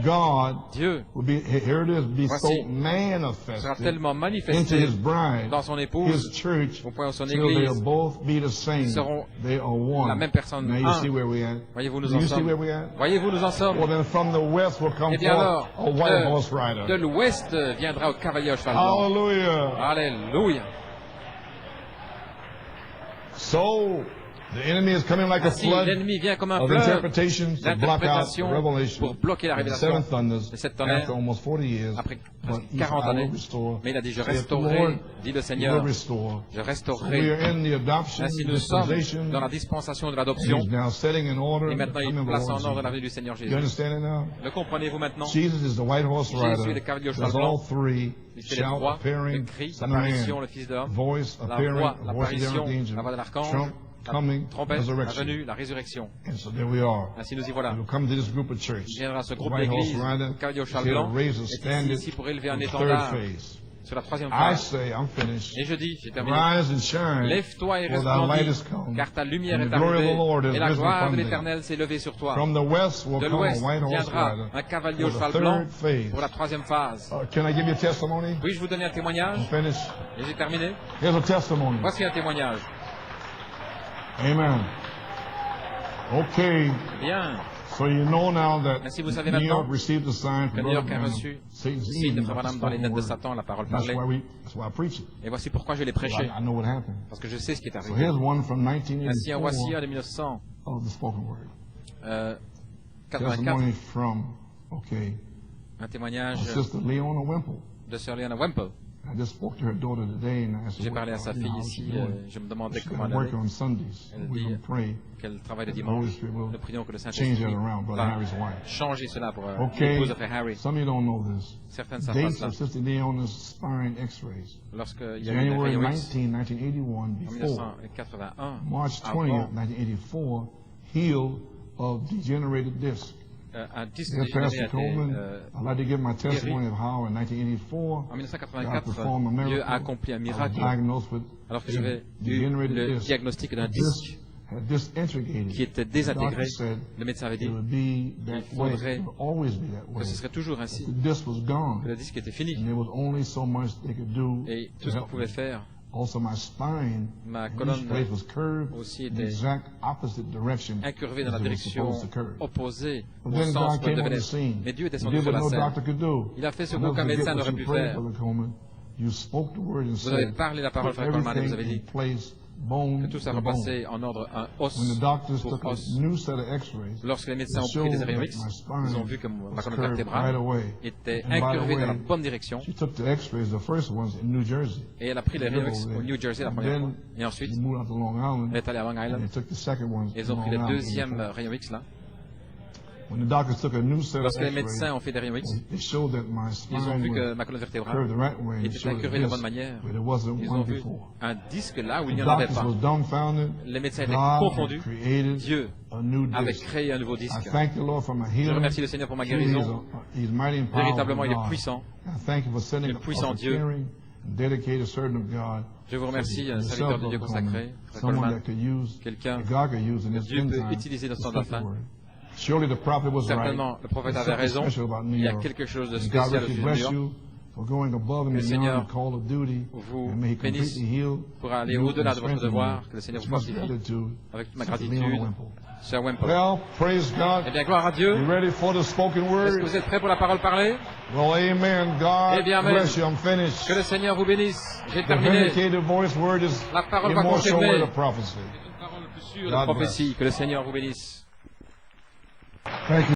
God Dieu will be, here it is, be Voici, so sera manifested tellement into manifesté his bride, dans son his épouse, church, au point où son till église they'll both be the same. seront They are one. la même personne, Now you un. see where we at? Voyez-vous, nous Do en you see sommes. where we at? Voyez-vous, nous en sommes. Well, then from the west will come Eh bien alors, forth a white horse rider. de l'ouest viendra au cavalier au cheval blanc. Hallelujah. Alléluia. So, the enemy is coming like a Ainsi, flood l'ennemi vient comme un of fleuve interpretations to block out the d'interprétation revelation pour bloquer la of the révélation seven thunders des sept tonnerres after almost 40 years. après But he said, 40 I will années. restore. Mais il a dit, je Saith the restaurerai, Lord, dit le he Seigneur, will restore. je So we are restaurerai. in the adoption Ainsi nous sommes dispensation. dans la dispensation de And l'adoption. he's now setting in order Et the maintenant, il coming of the place Lord en ordre la Jesus. venue du Seigneur You Jésus. understand it now? Le comprenez-vous maintenant? Jesus is the white horse Jésus est le rider. cavalier au cheval There's blanc. all three. Il fait les Shout, trois, le appearing, cri, Son of Man. l'apparition, le Fils d'homme, Voice, la appearing, voix, voice of the l'apparition, archangel, la voix de l'archange, trump, la coming, trompette, la resurrection. venue, la résurrection. And so there we are. Ainsi nous y voilà. We'll come to this group of church. Il viendra ce The groupe white horse d'église, rider le cavalier au is cheval here to blanc, raise a est standard ici pour élever un for the third étendard phase. sur la troisième I phase. say, I'm finished. Et je dis, j'ai terminé. Rise and shine, Lève-toi et for thy light is resplendis, come, car ta lumière and est the glory of the Lord arrivée, is et la risen gloire upon de thee. l'Éternel s'est levée sur toi. From the west will De come a l'ouest white horse viendra rider un cavalier au for cheval the blanc third phase. pour la troisième phase. Can I give you a testimony? Puis-je vous donner un témoignage? I'm finished. Et j'ai terminé. Here's a testimony. Voici un témoignage. Amen. Okay. Bien. So you know now that Ainsi, vous savez New maintenant York received a sign que from New York a Branham, reçu Satan's signe de eating Frère of the Branham dans les spoken nettes de word. Satan, la parole That's parlée. that's why I preach it. Et voici pourquoi je l'ai So prêché. I know what happened. Parce que je sais ce qui est So arrivé. here's one from Ainsi, en voici 1984 un de 1984. of the spoken word. Testimony from, Un témoignage Sister Leona Wimple. de Sœur Leona Wemple. I just spoke to her daughter today and I said, J'ai parlé à sa fille how ici. she doing? Je me demandais She's comment got elle work allait. on Sundays. Elle We're dit going to pray. qu'elle travaille le The Holy dimanche. Spirit will Nous prions que le change Saint-Esprit that around, Brother va Harry's wife. changer cela pour Okay. l'épouse de Frère Harry. Some of you don't know this. Certains ne savent pas Dates cela. of Sister Leona's spine x-rays. Lorsqu'il y a eu les January rayons X 19, 1981, en before 1981, March 20, avant 1984, healed of degenerated disc. un disque Dear dégénéré a Pastor été Coleman, I'd like to give my testimony of how in 1984, en God 1984, performed a Dieu a miracle. accompli un I was miracle diagnosed with alors que j'avais eu degenerated le disc. diagnostic d'un The disque disc had disintegrated. qui était The désintégré. doctor said Le médecin avait it dit would be that Il way. faudrait It would always be that que way. ce serait toujours ainsi, The disc was gone. que le disque était fini. And there was only so much they could do Et to tout ce qu'on help pouvait me. faire, Also, my spine, ma in each colonne place was curved aussi in the était exact opposite direction incurvée dans as la it was direction supposed to curve. opposée But au then sens God où elle came devait on the l'être. scene. Mais Dieu est He descendu did sur what la no scène. doctor could do. Il a fait ce I'll qu'aucun never forget médecin what n'aurait you pu prayed, faire. Brother Coleman. You spoke the word and Vous avez said, parlé la parole, put Frère Coleman, et vous avez everything dit in place, bone que tout soit to bone. repassé en ordre, un os When the doctors pour took a os. new set of x-rays, Lorsque les médecins it ont pris showed des that rayons my X, spine ils ont vu que ma was colonne curved vertébrale right away. était And by the incurvée dans la way, bonne direction. she took the x-rays, the first ones in New Jersey. Et elle a pris les rayons X au New Jersey la première fois. Then Et ensuite, they moved out to Long Island, elle est allée à Long and Island. they took the second ones Et ils in ont pris Long les Island. deuxièmes rayons X là. lorsque les médecins ont fait des rayons X, ils ont vu que ma colonne vertébrale était incurvée de la bonne manière. Ils ont vu un disque là où il n'y en avait pas. Les médecins étaient confondus. Dieu avait créé un nouveau disque. Je remercie le Seigneur pour ma guérison. Véritablement, il est puissant. Le puissant Dieu. Je vous remercie, un serviteur de Dieu consacré, quelqu'un que Dieu peut utiliser dans ce temps de la fin. Certainement, le prophète avait raison. Il y a quelque chose de spécial au sujet de New York. Que le Seigneur vous bénisse pour aller au-delà de votre devoir, que le Seigneur vous fortifie. Avec toute ma gratitude, Sir Wemple. Eh bien, gloire à Dieu. Est-ce que vous êtes prêts pour la parole parlée? Eh bien, amen. Que le Seigneur vous bénisse. J'ai terminé. La parole va confirmer. C'est une parole plus sûre de prophétie. Que le Seigneur vous bénisse.